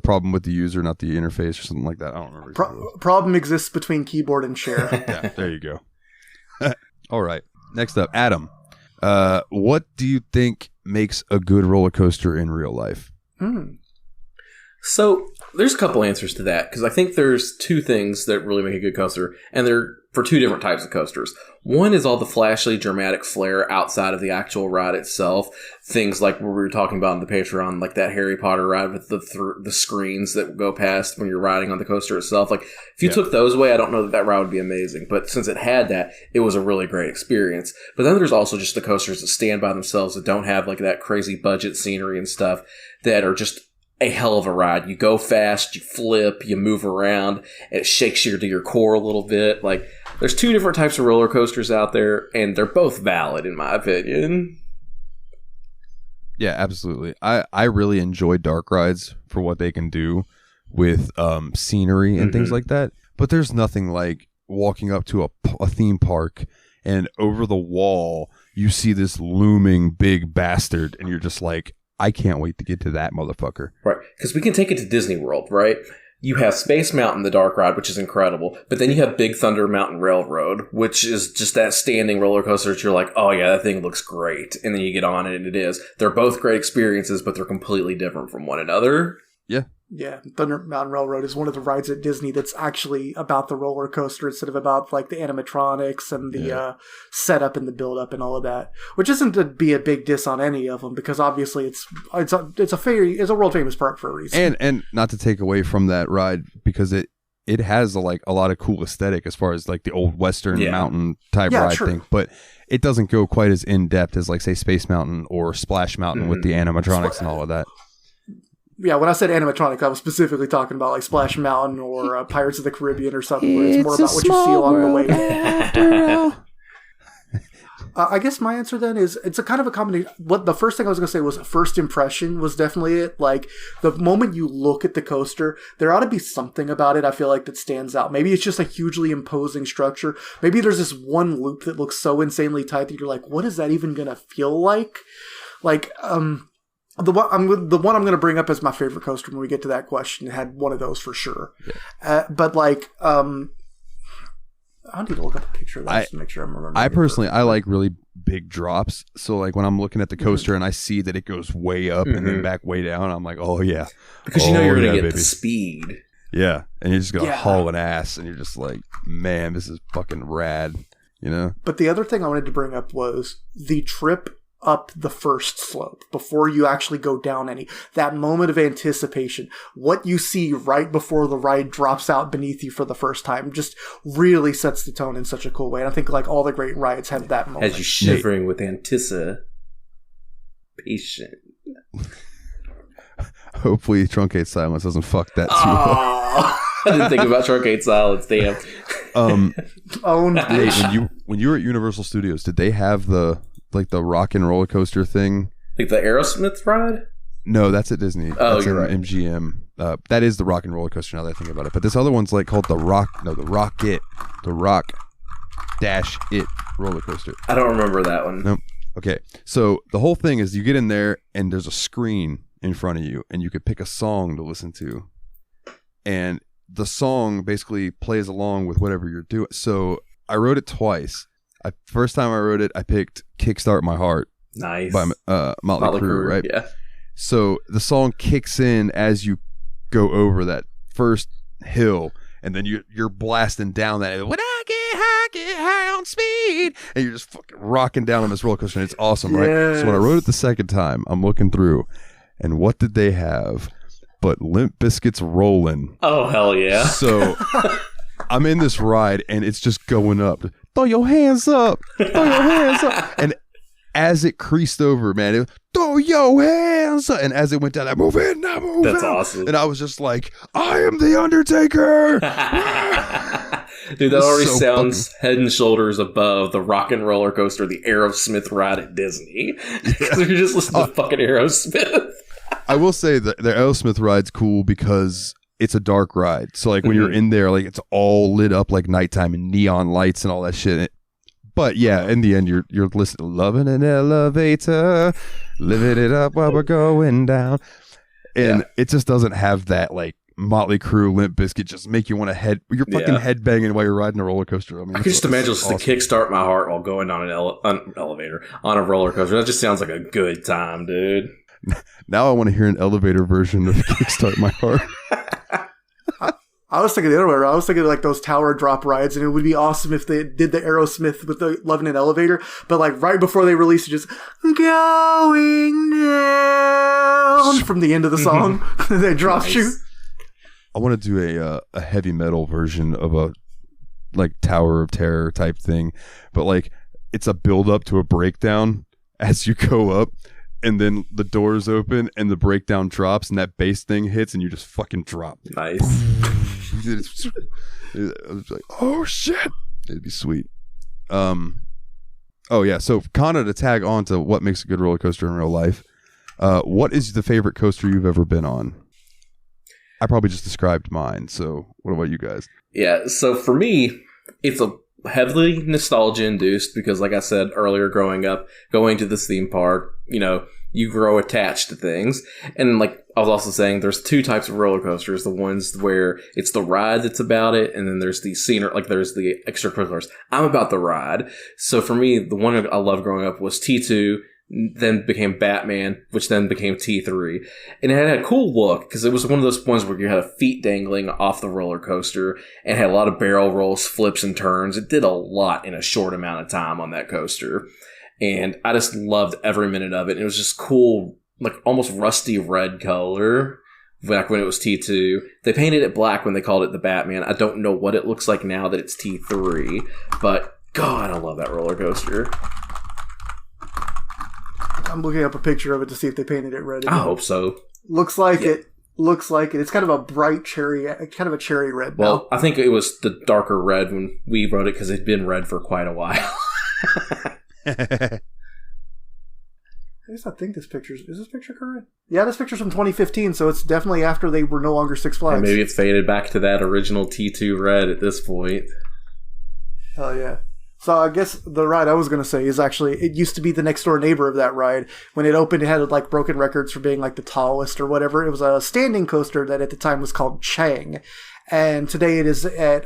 problem with the user, not the interface, or something like that. I don't remember. Problem exists between keyboard and share. Yeah, there you go. All right. Next up, Adam. What do you think makes a good roller coaster in real life? So there's a couple answers to that, because I think there's two things that really make a good coaster, and they're for two different types of coasters. One is all the flashy, dramatic flair outside of the actual ride itself. Things like what we were talking about in the Patreon, like that Harry Potter ride with the screens that go past when you're riding on the coaster itself. Like, if you took those away, I don't know that ride would be amazing. But since it had that, it was a really great experience. But then there's also just the coasters that stand by themselves, that don't have like that crazy budget scenery and stuff, that are just a hell of a ride. You go fast, you flip, you move around, it shakes you to your core a little bit. Like, there's two different types of roller coasters out there, and they're both valid in my opinion. Yeah, absolutely. I really enjoy dark rides for what they can do with scenery and things like that. But there's nothing like walking up to a theme park, and over the wall you see this looming big bastard, and you're just like, I can't wait to get to that motherfucker. Right, because we can take it to Disney World, right? You have Space Mountain, the dark ride, which is incredible. But then you have Big Thunder Mountain Railroad, which is just that standing roller coaster that you're like, oh yeah, that thing looks great. And then you get on it, and it is. They're both great experiences, but they're completely different from one another. Yeah. Yeah, Thunder Mountain Railroad is one of the rides at Disney that's actually about the roller coaster instead of about like the animatronics and the setup and the build up and all of that. Which isn't to be a big diss on any of them, because obviously it's a world famous park for a reason. And not to take away from that ride, because it has a lot of cool aesthetic as far as like the old Western mountain type ride thing, but it doesn't go quite as in depth as like say Space Mountain or Splash Mountain with the animatronics and all of that. Yeah, when I said animatronic, I was specifically talking about like Splash Mountain or Pirates of the Caribbean or something, where it's more about what you see along the way. I guess my answer then is it's a kind of a combination. What the first thing I was going to say was first impression was definitely it. Like the moment you look at the coaster, there ought to be something about it, I feel like, that stands out. Maybe it's just a hugely imposing structure. Maybe there's this one loop that looks so insanely tight that you're like, what is that even going to feel like? Like, The one I'm going to bring up as my favorite coaster when we get to that question had one of those for sure. Yeah. But like, I need to look up a picture of that to make sure I'm remembering. I personally, I like really big drops. So like when I'm looking at the coaster and I see that it goes way up and then back way down, I'm like, oh yeah. Because you know you're going to get the speed. Yeah. And you're just going to haul an ass and you're just like, man, this is fucking rad, you know? But the other thing I wanted to bring up was the trip up the first slope before you actually go down any. That moment of anticipation, what you see right before the ride drops out beneath you for the first time, just really sets the tone in such a cool way. And I think like all the great rides have that moment. As you shivering with anticipation. Hopefully Truncate Silence doesn't fuck that too up. I didn't think about Truncate Silence, damn. When you were at Universal Studios, did they have the rock and roller coaster thing? Like the Aerosmith ride? No, that's at Disney. Oh, that's you're right. MGM. That is the rock and roller coaster now that I think about it. But this other one's like called the Rock Dash It roller coaster. I don't remember that one. Nope. Okay. So the whole thing is you get in there and there's a screen in front of you and you could pick a song to listen to. And the song basically plays along with whatever you're doing. So I wrote it twice. First time I wrote it, I picked Kickstart My Heart. Nice. By Motley Crue, right? Yeah. So the song kicks in as you go over that first hill, and then you're blasting down that. When I get high on speed, and you're just fucking rocking down on this roller coaster, and it's awesome, right? So when I wrote it the second time, I'm looking through, and what did they have but Limp Bizkit's Rollin'? Oh, hell yeah. So I'm in this ride, and it's just going up. Throw your hands up. Throw your hands up. And as it creased over, man, it was, throw your hands up. And as it went down, I move in, now move That's out. awesome. And I was just like, I am the Undertaker. Dude, that already sounds head and shoulders above the rock and roller coaster, the Aerosmith ride at Disney. Because you're just listening to fucking Aerosmith. I will say that the Aerosmith ride's cool because it's a dark ride. So like when you're in there, like it's all lit up like nighttime and neon lights and all that shit. But yeah, in the end, you're listening, loving an elevator, living it up while we're going down. And it just doesn't have that like Motley Crue, Limp Bizkit, just make you want to you're fucking headbanging while you're riding a roller coaster. I mean, I can just imagine just to kickstart my heart while going on an elevator, on a roller coaster. That just sounds like a good time, dude. Now I want to hear an elevator version of Kickstart My Heart. I was thinking the other way around. I was thinking like those tower drop rides, and it would be awesome if they did the Aerosmith with the Loving an Elevator, but like right before they released it, just going down from the end of the song. They drop you. I want to do a heavy metal version of a like Tower of Terror type thing, but like it's a build up to a breakdown as you go up. And then the doors open and the breakdown drops and that bass thing hits and you just fucking drop. Nice. I was like, oh shit. It'd be sweet. Oh yeah. So Kana, to tag on to what makes a good roller coaster in real life. What is the favorite coaster you've ever been on? I probably just described mine. So what about you guys? Yeah. So for me, it's a heavily nostalgia induced because like I said earlier, growing up, going to this theme park, you know, you grow attached to things. And like I was also saying, there's two types of roller coasters. The ones where it's the ride that's about it, and then there's the scenery, like there's the extracurriculars. I'm about the ride. So for me, the one I loved growing up was T2, then became Batman, which then became T3. And it had a cool look because it was one of those ones where you had a feet dangling off the roller coaster and had a lot of barrel rolls, flips, and turns. It did a lot in a short amount of time on that coaster. And I just loved every minute of it. It was just cool, like almost rusty red color back when it was T2. They painted it black when they called it the Batman. I don't know what it looks like now that it's T3, but God, I love that roller coaster. I'm looking up a picture of it to see if they painted it red again. I hope so. Looks like it. Looks like it. It's kind of a bright cherry, kind of a cherry red. Well, I think it was the darker red when we wrote it because it'd been red for quite a while. I think is this picture current? Yeah, this picture's from 2015, so it's definitely after they were no longer Six Flags. And maybe it's faded back to that original T2 red at this point. Oh yeah. So I guess the ride I was going to say is actually, it used to be the next door neighbor of that ride. When it opened, it had like broken records for being like the tallest or whatever. It was a standing coaster that at the time was called Chang. And today it is at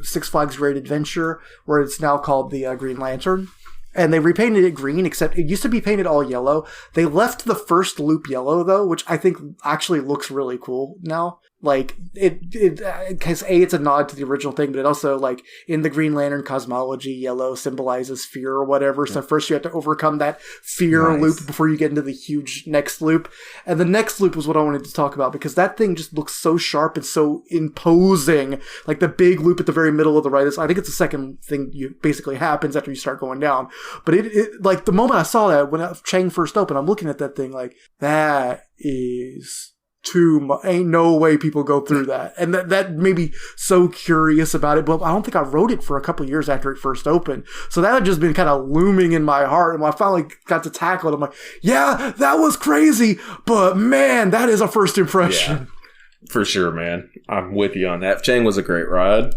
Six Flags Great Adventure, where it's now called the Green Lantern. And they repainted it green, except it used to be painted all yellow. They left the first loop yellow, though, which I think actually looks really cool now. Like, because A, it's a nod to the original thing, but it also, like, in the Green Lantern cosmology, yellow symbolizes fear or whatever. So first you have to overcome that fear loop before you get into the huge next loop. And the next loop was what I wanted to talk about, because that thing just looks so sharp and so imposing. Like, the big loop at the very middle of the ride, I think it's the second thing you basically happens after you start going down. But it like, the moment I saw that, when Chang first opened, I'm looking at that thing like, that is... too much. Ain't no way people go through that. And that made me so curious about it. But I don't think I rode it for a couple of years after it first opened. So that had just been kind of looming in my heart. And when I finally got to tackle it, I'm like, yeah, that was crazy. But man, that is a first impression. Yeah, for sure, man. I'm with you on that. Chang was a great ride.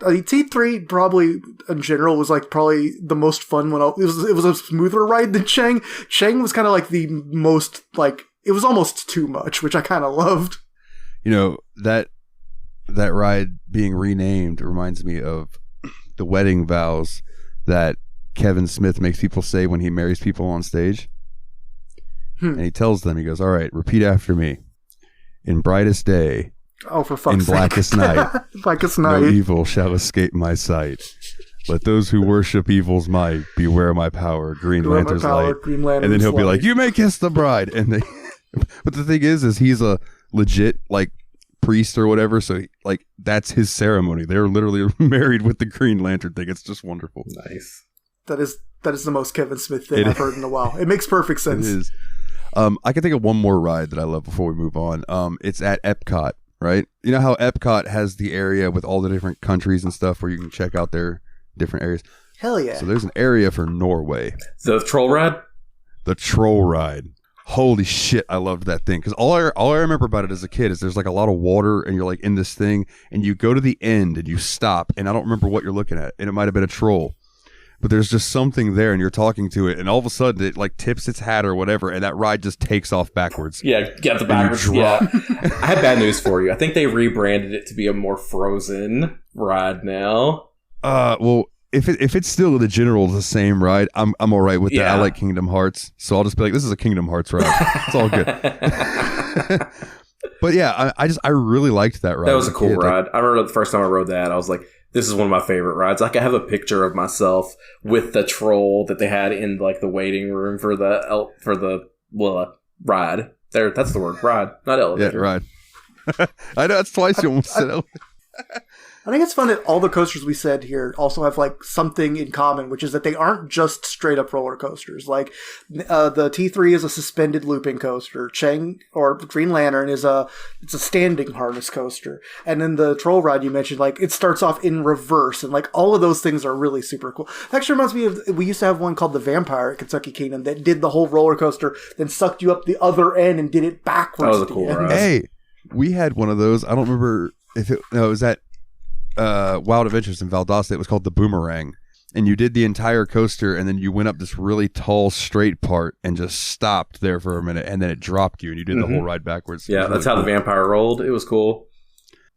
T3 probably in general was like probably the most fun it was a smoother ride than Chang. Chang was kind of like the most like, it was almost too much, which I kind of loved. You know, that ride being renamed reminds me of the wedding vows that Kevin Smith makes people say when he marries people on stage. And he tells them, he goes, all right, repeat after me. In brightest day, oh, for fuck's sake. In blackest night, blackest night, no evil shall escape my sight. Let those who worship evil's might beware my power, Green Lantern's light. And then he'll be like, you may kiss the bride. And they... But the thing is he's a legit like priest or whatever, so like that's his ceremony. They're literally married with the Green Lantern thing. It's just wonderful. Nice. That is the most Kevin Smith thing I've heard in a while. It makes perfect sense. It is. I can think of one more ride that I love before we move on. It's at Epcot, right? You know how Epcot has the area with all the different countries and stuff where you can check out their different areas. Hell yeah! So there's an area for Norway. The troll ride. The troll ride. Holy shit, I loved that thing. Because all I remember about it as a kid is there's like a lot of water and you're like in this thing and you go to the end and you stop and I don't remember what you're looking at. And it might have been a troll. But there's just something there and you're talking to it and all of a sudden it like tips its hat or whatever and that ride just takes off backwards. Yeah, get the backwards. Yeah. I have bad news for you. I think they rebranded it to be a more Frozen ride now. Well, if it's still the same ride, I'm all right with that. I like Kingdom Hearts, so I'll just be like, this is a Kingdom Hearts ride. It's all good. But yeah, I really liked that ride. That was a cool ride. I remember the first time I rode that, I was like, this is one of my favorite rides. Like I have a picture of myself with the troll that they had in like the waiting room for the ride. There, that's the word, ride, not elevator. Yeah, ride. I know that's twice you almost said elevator. I think it's fun that all the coasters we said here also have like something in common, which is that they aren't just straight up roller coasters. Like the T3 is a suspended looping coaster. Chang or Green Lantern it's a standing harness coaster. And then the troll ride you mentioned, like it starts off in reverse and like all of those things are really super cool. It actually reminds me of, we used to have one called the Vampire at Kentucky Kingdom that did the whole roller coaster, then sucked you up the other end and did it backwards. That was a cool ride. Hey, we had one of those. I don't remember if it was at Wild Adventures in Valdosta. It was called the Boomerang, and you did the entire coaster and then you went up this really tall straight part and just stopped there for a minute and then it dropped you and you did the whole ride backwards. Yeah, that's how the Vampire rolled. It was cool.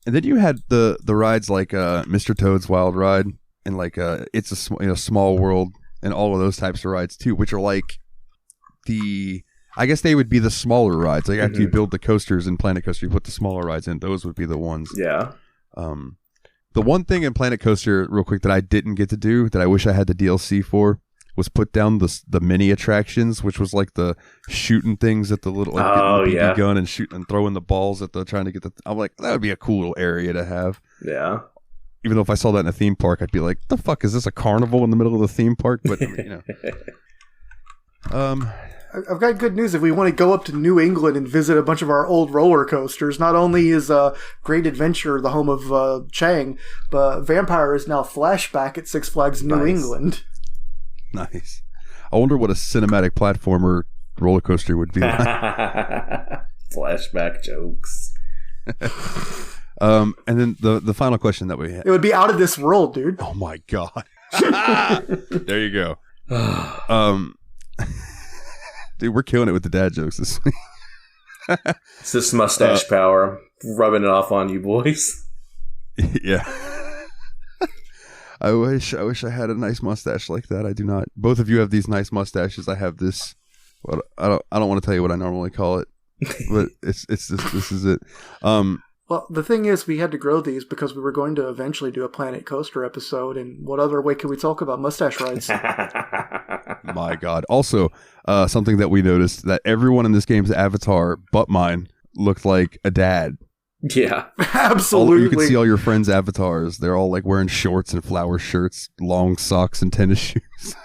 And then you had the rides like Mr. Toad's Wild Ride and like It's a Small World and all of those types of rides too, which are like I guess they would be the smaller rides. Like after you build the coasters in Planet Coaster, you put the smaller rides in. Those would be the ones. Yeah. The one thing in Planet Coaster, real quick, that I didn't get to do, that I wish I had the DLC for, was put down the mini attractions, which was like the shooting things at the little getting the BB gun and shooting and throwing the balls at the trying to get the. I'm like, that would be a cool little area to have. Yeah. Even though if I saw that in a theme park, I'd be like, the fuck is this, a carnival in the middle of the theme park? But I've got good news. If we want to go up to New England and visit a bunch of our old roller coasters, not only is Great Adventure the home of Chang, but Vampire is now Flashback at Six Flags New England. Nice. I wonder what a cinematic platformer roller coaster would be like. Flashback jokes. And then the final question that we had. It would be out of this world, dude. Oh my god. There you go. Dude, we're killing it with the dad jokes this week. It's this mustache power. I'm rubbing it off on you boys. Yeah. I wish I had a nice mustache like that. I do not. Both of you have these nice mustaches. I have this. Well, I don't want to tell you what I normally call it, but it's this is it. Well, the thing is, we had to grow these because we were going to eventually do a Planet Coaster episode, and what other way could we talk about mustache rides? My God. Also, something that we noticed, that everyone in this game's avatar, but mine, looked like a dad. Yeah. Absolutely. You can see all your friends' avatars. They're all like wearing shorts and flower shirts, long socks, and tennis shoes.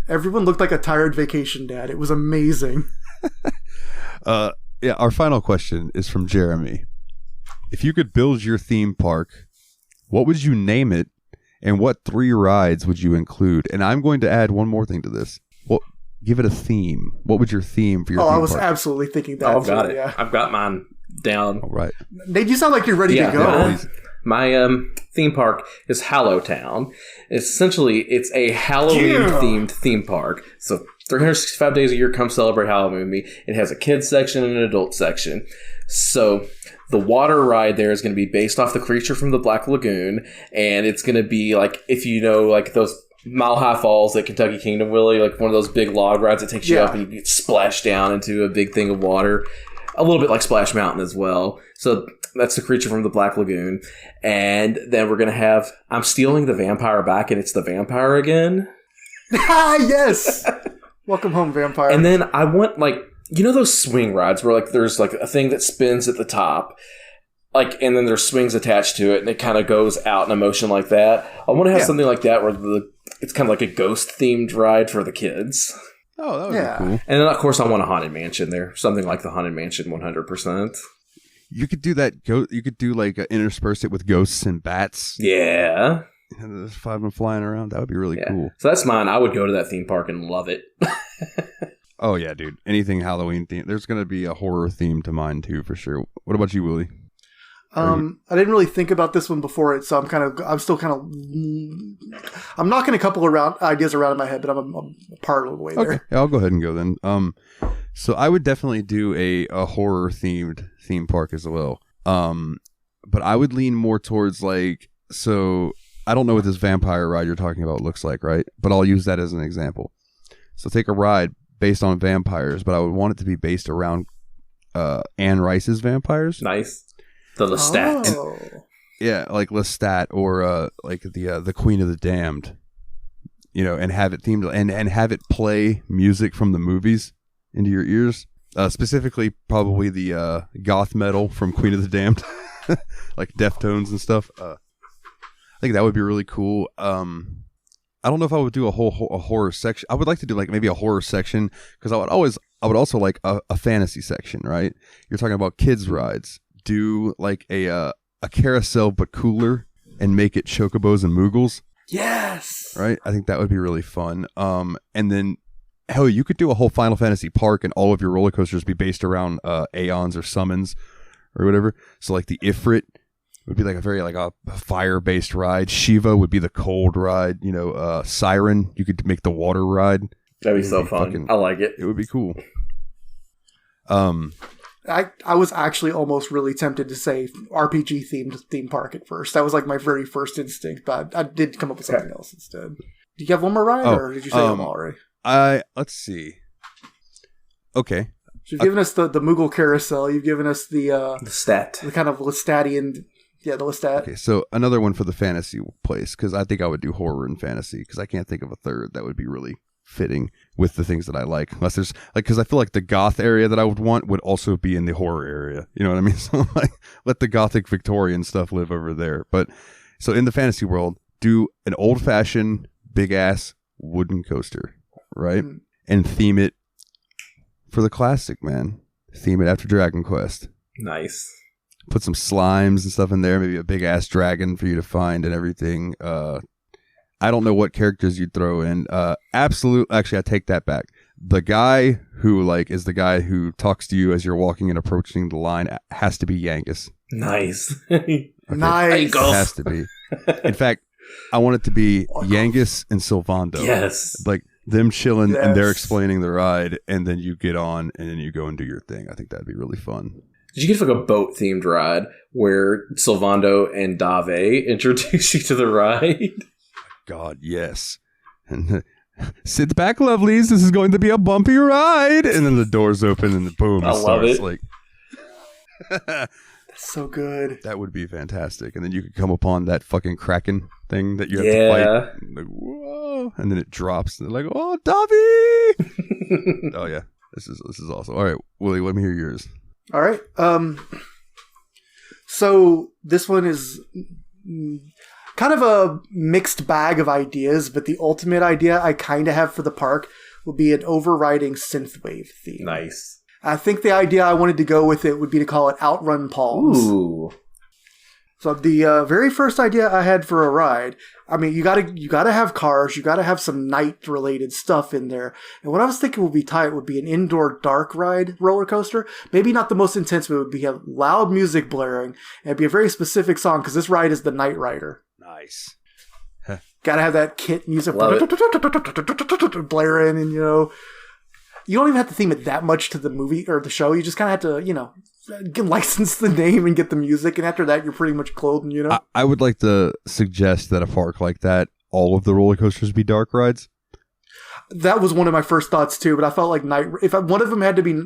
Everyone looked like a tired vacation dad. It was amazing. Yeah, our final question is from Jeremy. If you could build your theme park, what would you name it, and what 3 rides would you include? And I'm going to add one more thing to this. Well, give it a theme. What would your theme for your theme park? I was absolutely thinking that. I've got it. Yeah. I've got mine down. All right. Nate, you sound like you're ready to go. My theme park is Hallowtown. Essentially, it's a Halloween-themed theme park. So 365 days a year, come celebrate Halloween with me. It has a kids section and an adult section. So the water ride there is going to be based off the creature from the Black Lagoon, and it's going to be like, if you know, like those Mile High Falls at Kentucky Kingdom, Willie, like one of those big log rides that takes you up and you get splashed down into a big thing of water. A little bit like Splash Mountain as well. So that's the creature from the Black Lagoon. And then we're going to have, I'm stealing the vampire back, and it's the vampire again. Yes! Welcome home, vampire. And then I want, like, you know those swing rides where, like, there's, like, a thing that spins at the top, like, and then there's swings attached to it, and it kind of goes out in a motion like that. I want to have something like that where it's kind of like a ghost-themed ride for the kids. Oh, that would be cool. And then, of course, I want a Haunted Mansion there. Something like the Haunted Mansion 100%. You could do that. You could do like intersperse it with ghosts and bats. Yeah. And there's 5 of them flying around. That would be really cool. So that's mine. I would go to that theme park and love it. Oh, yeah, dude. Anything Halloween themed. There's going to be a horror theme to mine, too, for sure. What about you, Willie? I didn't really think about this one before it, so I'm knocking a couple ideas around in my head, but I'm part of the way there. Okay, yeah, I'll go ahead and go then. So I would definitely do a horror themed theme park as well. But I would lean more towards like, so I don't know what this vampire ride you're talking about looks like, right? But I'll use that as an example. So take a ride based on vampires, but I would want it to be based around Anne Rice's vampires. Nice. The Lestat. Oh. Yeah, like Lestat or like the Queen of the Damned, you know, and have it themed and have it play music from the movies into your ears. Specifically, probably the goth metal from Queen of the Damned, like Deftones and stuff. I think that would be really cool. I don't know if I would do a horror section. I would like to do like maybe a horror section because I would also like a fantasy section, right? You're talking about kids rides. Do like a carousel but cooler and make it chocobos and moogles. Yes. Right? I think that would be really fun. And then hell, you could do a whole Final Fantasy park and all of your roller coasters be based around Aeons or summons or whatever. So like the Ifrit would be like a very like a fire-based ride. Shiva would be the cold ride. You know, Siren, you could make the water ride. That'd be so fun. I like it. It would be cool. I was actually almost really tempted to say RPG themed theme park at first. That was like my very first instinct, but I did come up with something else instead. Do you have one more ride, or did you say them already? Let's see. Okay. So you've given us the Moogle carousel. You've given us the stat, the kind of Lestadian, the Lestat. Okay, so another one for the fantasy place because I think I would do horror and fantasy because I can't think of a third that would be really fitting with the things that I like, unless there's like, because I feel like the goth area that I would want would also be in the horror area, you know what I mean? So like let the gothic Victorian stuff live over there. But so in the fantasy world, do an old-fashioned big ass wooden coaster, right? And theme it for the classic, man. Theme it after Dragon Quest. Nice. Put some slimes and stuff in there, maybe a big ass dragon for you to find and everything. I don't know what characters you'd throw in. Actually, I take that back. The guy who like is the guy who talks to you as you're walking and approaching the line has to be Yangus. Nice. Okay. Nice. It has to be. In fact, I want it to be Yangus and Sylvando. Yes. Like them chilling and they're Yes. explaining the ride, and then you get on and then you go and do your thing. I think that'd be really fun. Did you get like a boat themed ride where Sylvando and Dave introduce you to the ride? God, yes. And sit back, lovelies. This is going to be a bumpy ride. And then the doors open and boom, I it love starts. it. Like That's so good. that would be fantastic. And then you could come upon that fucking Kraken thing that you have to Yeah. fight. Like, whoa. And then it drops. And they're like, oh, Davy. Oh yeah. This is awesome. All right, Willie, let me hear yours. All right. So this one is kind of a mixed bag of ideas, but the ultimate idea I kind of have for the park would be an overriding synthwave theme. Nice. I think the idea I wanted to go with it would be to call it Outrun Palms. Ooh. So the very first idea I had for a ride, I mean, you gotta have cars, you gotta have some night related stuff in there. And what I was thinking would be tight would be an indoor dark ride roller coaster. Maybe not the most intense, but it would be a loud music blaring. And it'd be a very specific song because this ride is the Night Rider. Nice. Gotta have that kit music Love blaring, and you don't even have to theme it that much to the movie or the show. You just kind of have to, license the name and get the music, and after that, you're pretty much clothed. I would like to suggest that a park like that, all of the roller coasters be dark rides. That was one of my first thoughts too, but I felt like one of them had to be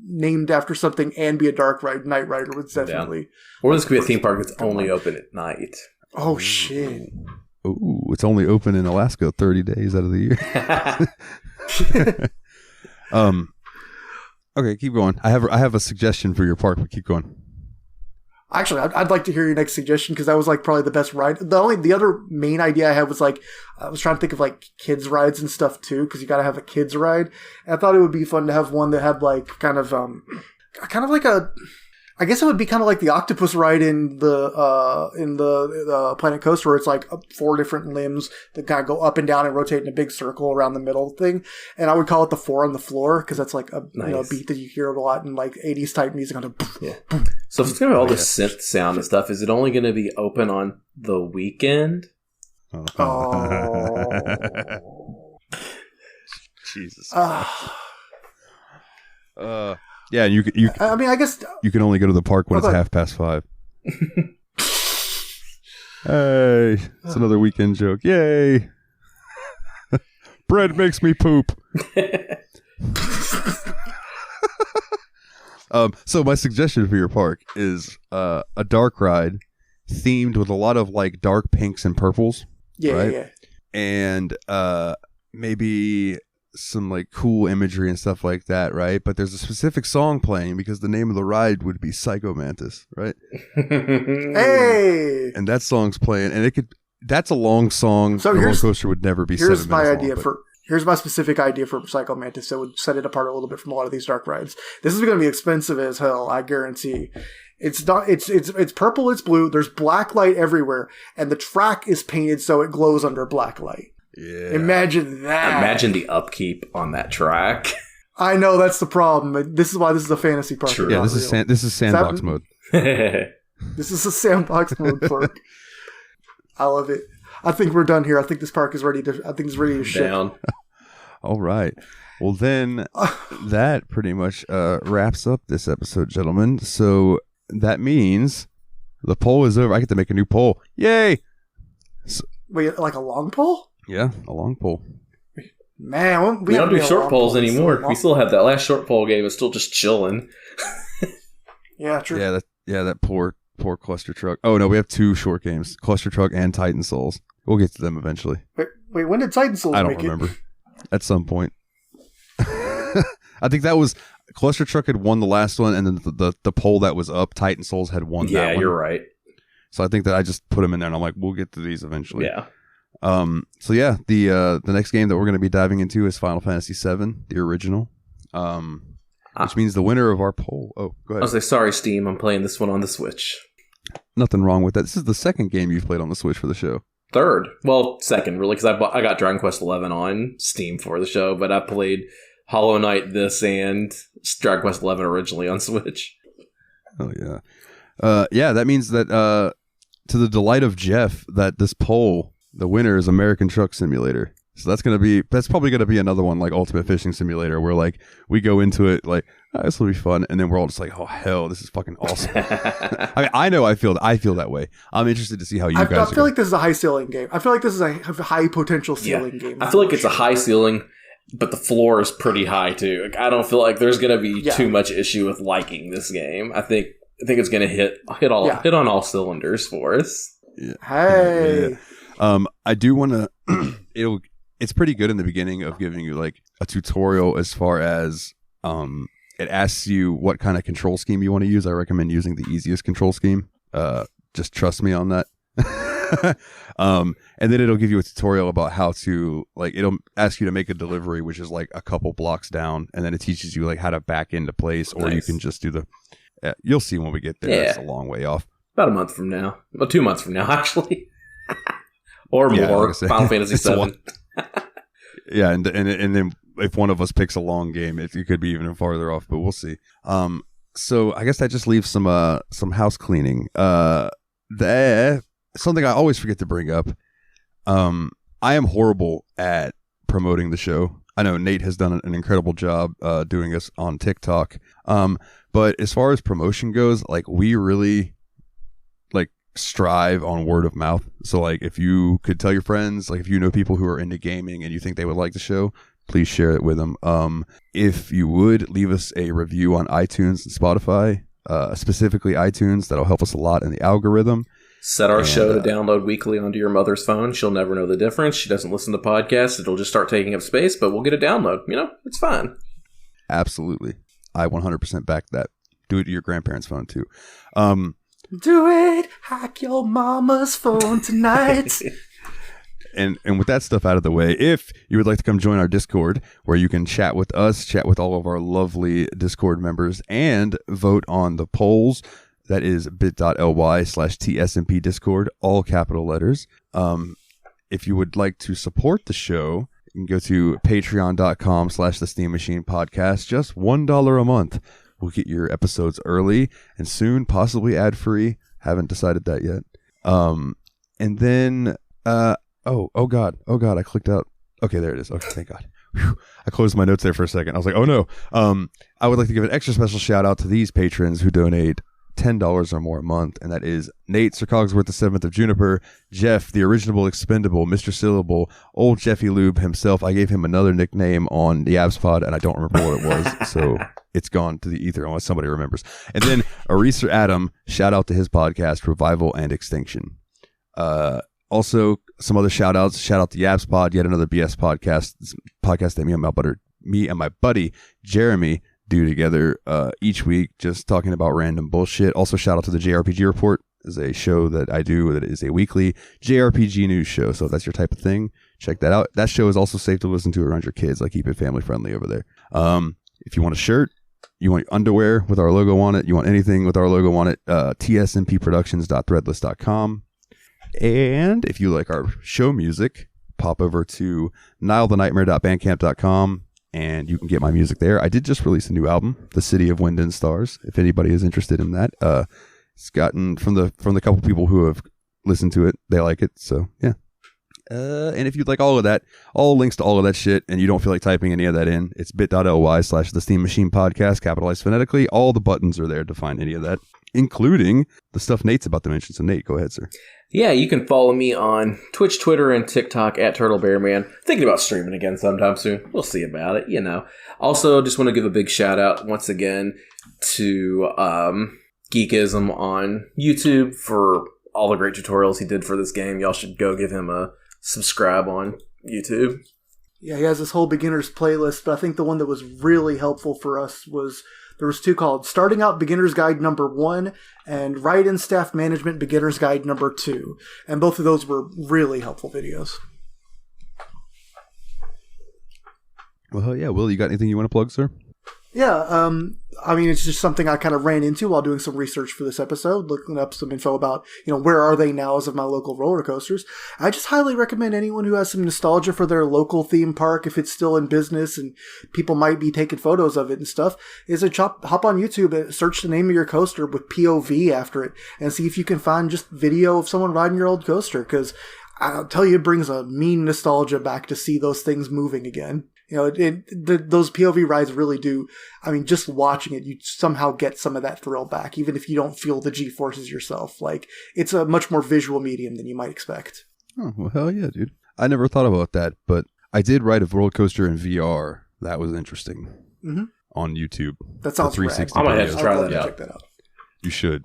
named after something and be a dark ride, Night Rider was definitely. Or this could be a theme park that's only open at night. Oh shit! Ooh, it's only open in Alaska 30 days out of the year. Okay, keep going. I have a suggestion for your park, but keep going. Actually, I'd like to hear your next suggestion because that was like probably the best ride. The other main idea I had was like I was trying to think of like kids rides and stuff too because you got to have a kids ride. And I thought it would be fun to have one that had like kind of like a. I guess it would be kind of like the octopus ride in the Planet Coaster, where it's like 4 different limbs that kind of go up and down and rotate in a big circle around the middle thing. And I would call it the 4 on the floor because that's like a beat that you hear a lot in like 80s type music. Yeah. So if it's gonna be all the synth sound and stuff, is it only going to be open on the weekend? Oh, Jesus. Yeah, and you I mean, I guess you can only go to the park when it's 5:30. Hey, it's another weekend joke. Yay! Bread makes me poop. So my suggestion for your park is a dark ride themed with a lot of like dark pinks and purples. Yeah, right? yeah. And maybe some like cool imagery and stuff like that, right? But there's a specific song playing because the name of the ride would be Psycho Mantis, right? Hey, And that song's playing, and that's a long song. So the roller here's- coaster would never be. here's 7 my minutes idea long, for. Here's my specific idea for Psycho Mantis that would set it apart a little bit from a lot of these dark rides. This is going to be expensive as hell, I guarantee. It's not. It's purple. It's blue. There's black light everywhere, and the track is painted so it glows under black light. Yeah. Imagine that. Imagine the upkeep on that track. I know that's the problem. But this is why this is a fantasy park. True. Yeah, not this is real. this is sandbox mode. This is a sandbox mode park. I love it. I think we're done here. I think this park is ready to. I think it's ready to ship. Down. All right. Well, then that pretty much wraps up this episode, gentlemen. So that means the poll is over. I get to make a new poll. Yay! Wait, like a long pole? Yeah, a long poll. Man, We don't haven't do made a short long polls pole in so anymore. long. We still have that last short poll game. It's still just chilling. Yeah, true. That poor cluster truck. Oh no, we have 2 short games: cluster truck and Titan Souls. We'll get to them eventually. Wait, when did Titan Souls I don't make remember. At some point. I think that was cluster truck had won the last one, and then the poll that was up, Titan Souls had won. Yeah, that one. you're right. So I think that I just put them in there, and I'm like, we'll get to these eventually. Yeah. So yeah, the next game that we're going to be diving into is Final Fantasy VII, the original. Which means the winner of our poll. Oh, go ahead. I was like, sorry, Steam. I'm playing this one on the Switch. Nothing wrong with that. This is the second game you've played on the Switch for the show. Third. Well, second, really, because I got Dragon Quest XI on Steam for the show, but I played Hollow Knight, this, and Dragon Quest XI originally on Switch. Oh, yeah. Yeah, that means that, to the delight of Jeff, that this poll The winner is American Truck Simulator. So that's probably gonna be another one like Ultimate Fishing Simulator, where like we go into it like, oh, this will be fun, and then we're all just like, oh hell, this is fucking awesome. I mean, I know I feel that way. I'm interested to see how you guys. I feel like this is a high ceiling game. I feel like this is a high potential ceiling game. I feel like it's a high ceiling, but the floor is pretty high too. Like, I don't feel like there's gonna be too much issue with liking this game. I think it's gonna hit on all cylinders for us. Yeah. Hey. Yeah. I do want to. It's pretty good in the beginning of giving you like a tutorial as far as it asks you what kind of control scheme you want to use. I recommend using the easiest control scheme. Just trust me on that. And then it'll give you a tutorial about how to like, it'll ask you to make a delivery, which is like a couple blocks down, and then it teaches you like how to back into place, or you can just do you'll see when we get there. It's a long way off. About a month from now. Well, 2 months from now, actually. Or more. Like Final Fantasy 7. Yeah, and then if one of us picks a long game, it could be even farther off, but we'll see. So I guess that just leaves some house cleaning. Something I always forget to bring up. I am horrible at promoting the show. I know Nate has done an incredible job doing this on TikTok. But as far as promotion goes, like we really like strive on word of mouth. So like if you could tell your friends, like if you know people who are into gaming and you think they would like the show, please share it with them. If you would leave us a review on iTunes and Spotify, specifically iTunes, that'll help us a lot in the algorithm. Set our show to download weekly onto your mother's phone. She'll never know the difference. She doesn't listen to podcasts. It'll just start taking up space, but we'll get a download. You know, it's fine. Absolutely. I 100% back that. Do it to your grandparents' phone too. Do it. Hack your mama's phone tonight. And with that stuff out of the way, if you would like to come join our Discord, where you can chat with us, chat with all of our lovely Discord members, and vote on the polls, that is bit.ly/TSMP Discord, all capital letters. If you would like to support the show, you can go to patreon.com/The Steam Machine Podcast. Just $1 a month will get your episodes early and soon, possibly ad-free. Haven't decided that yet. And then, oh God, I clicked out. Okay, there it is. Okay, thank God. Whew. I closed my notes there for a second. I was like, oh no. I would like to give an extra special shout out to these patrons who donate $10 or more a month, and that is Nate, Sir Cogsworth, the 7th of Juniper, Jeff, the original expendable, Mr. Syllable, old Jeffy Lube himself. I gave him another nickname on the Abs Pod, and I don't remember what it was, so it's gone to the ether unless somebody remembers. And then Eraser Adam, shout out to his podcast, Revival and Extinction. Also, some other shout outs. Shout out to Yabs Pod, yet another BS podcast. This podcast that me and my buddy Jeremy do together each week, just talking about random bullshit. Also, shout out to the JRPG Report, is a show that I do that is a weekly JRPG news show. So if that's your type of thing, check that out. That show is also safe to listen to around your kids. I keep it family friendly over there. If you want a shirt, you want underwear with our logo on it, you want anything with our logo on it, tsmpproductions.threadless.com. And if you like our show music, pop over to nilethenightmare.bandcamp.com and you can get my music there. I did just release a new album, The City of Wind and Stars, if anybody is interested in that. It's gotten from the couple people who have listened to it, they like it, so yeah. And if you'd like all of that, all links to all of that shit, and you don't feel like typing any of that in, it's bit.ly/The Steam Machine Podcast, capitalized phonetically. All the buttons are there to find any of that, including the stuff Nate's about to mention. So Nate, go ahead, sir. Yeah, you can follow me on Twitch, Twitter, and TikTok at TurtleBearMan. Thinking about streaming again sometime soon. We'll see about it, you know. Also, just want to give a big shout out once again to Geekism on YouTube for all the great tutorials he did for this game. Y'all should go give him a subscribe on YouTube. Yeah, he has this whole beginner's playlist, but I think the one that was really helpful for us was, there was two called Starting Out Beginner's Guide number 1 and Write-In Staff Management Beginner's Guide number 2. And both of those were really helpful videos. Well, yeah. Will, you got anything you want to plug, sir? Yeah, I mean, it's just something I kind of ran into while doing some research for this episode, looking up some info about, where are they now as of my local roller coasters. I just highly recommend anyone who has some nostalgia for their local theme park, if it's still in business and people might be taking photos of it and stuff, is hop on YouTube and search the name of your coaster with POV after it and see if you can find just video of someone riding your old coaster, because I'll tell you, it brings a mean nostalgia back to see those things moving again. You know, those POV rides really do. I mean, just watching it, you somehow get some of that thrill back, even if you don't feel the G-forces yourself. Like, it's a much more visual medium than you might expect. Oh, well, hell yeah, dude. I never thought about that, but I did ride a roller coaster in VR. That was interesting. Mm-hmm. On YouTube. That sounds 360 I might have to videos. try I'd love that to out. check that out. You should.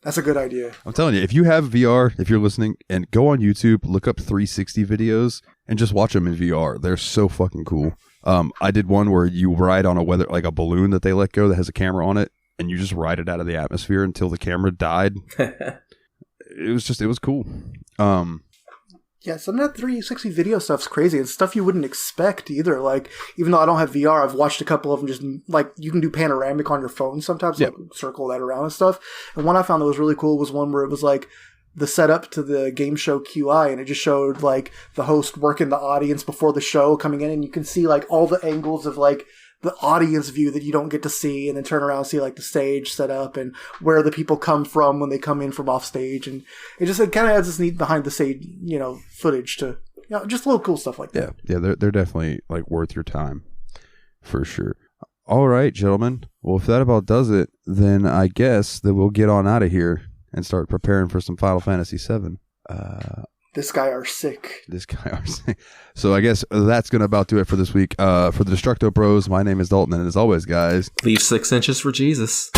That's a good idea. I'm telling you, if you have VR, if you're listening, and go on YouTube, look up 360 videos, and just watch them in VR. They're so fucking cool. I did one where you ride on a balloon that they let go that has a camera on it, and you just ride it out of the atmosphere until the camera died. It was cool. Yeah, some of that 360 video stuff's crazy. It's stuff you wouldn't expect either. Like, even though I don't have VR, I've watched a couple of them just, like, you can do panoramic on your phone sometimes, Yep. like, circle that around and stuff. And one I found that was really cool was one where it was, like, the setup to the game show QI, and it just showed, like, the host working the audience before the show coming in, and you can see, like, all the angles of, like, the audience view that you don't get to see, and then turn around and see, like, the stage set up and where the people come from when they come in from off stage. And it kind of adds this neat behind the stage, you know, footage to, you know, just little cool stuff like that. Yeah, they're definitely, like, worth your time. For sure. All right, gentlemen. Well, if that about does it, then I guess that we'll get on out of here and start preparing for some Final Fantasy VII. This guy are sick. So I guess that's going to about do it for this week. For the Destructo Bros, my name is Dalton, and as always, guys, Leave 6 inches for Jesus.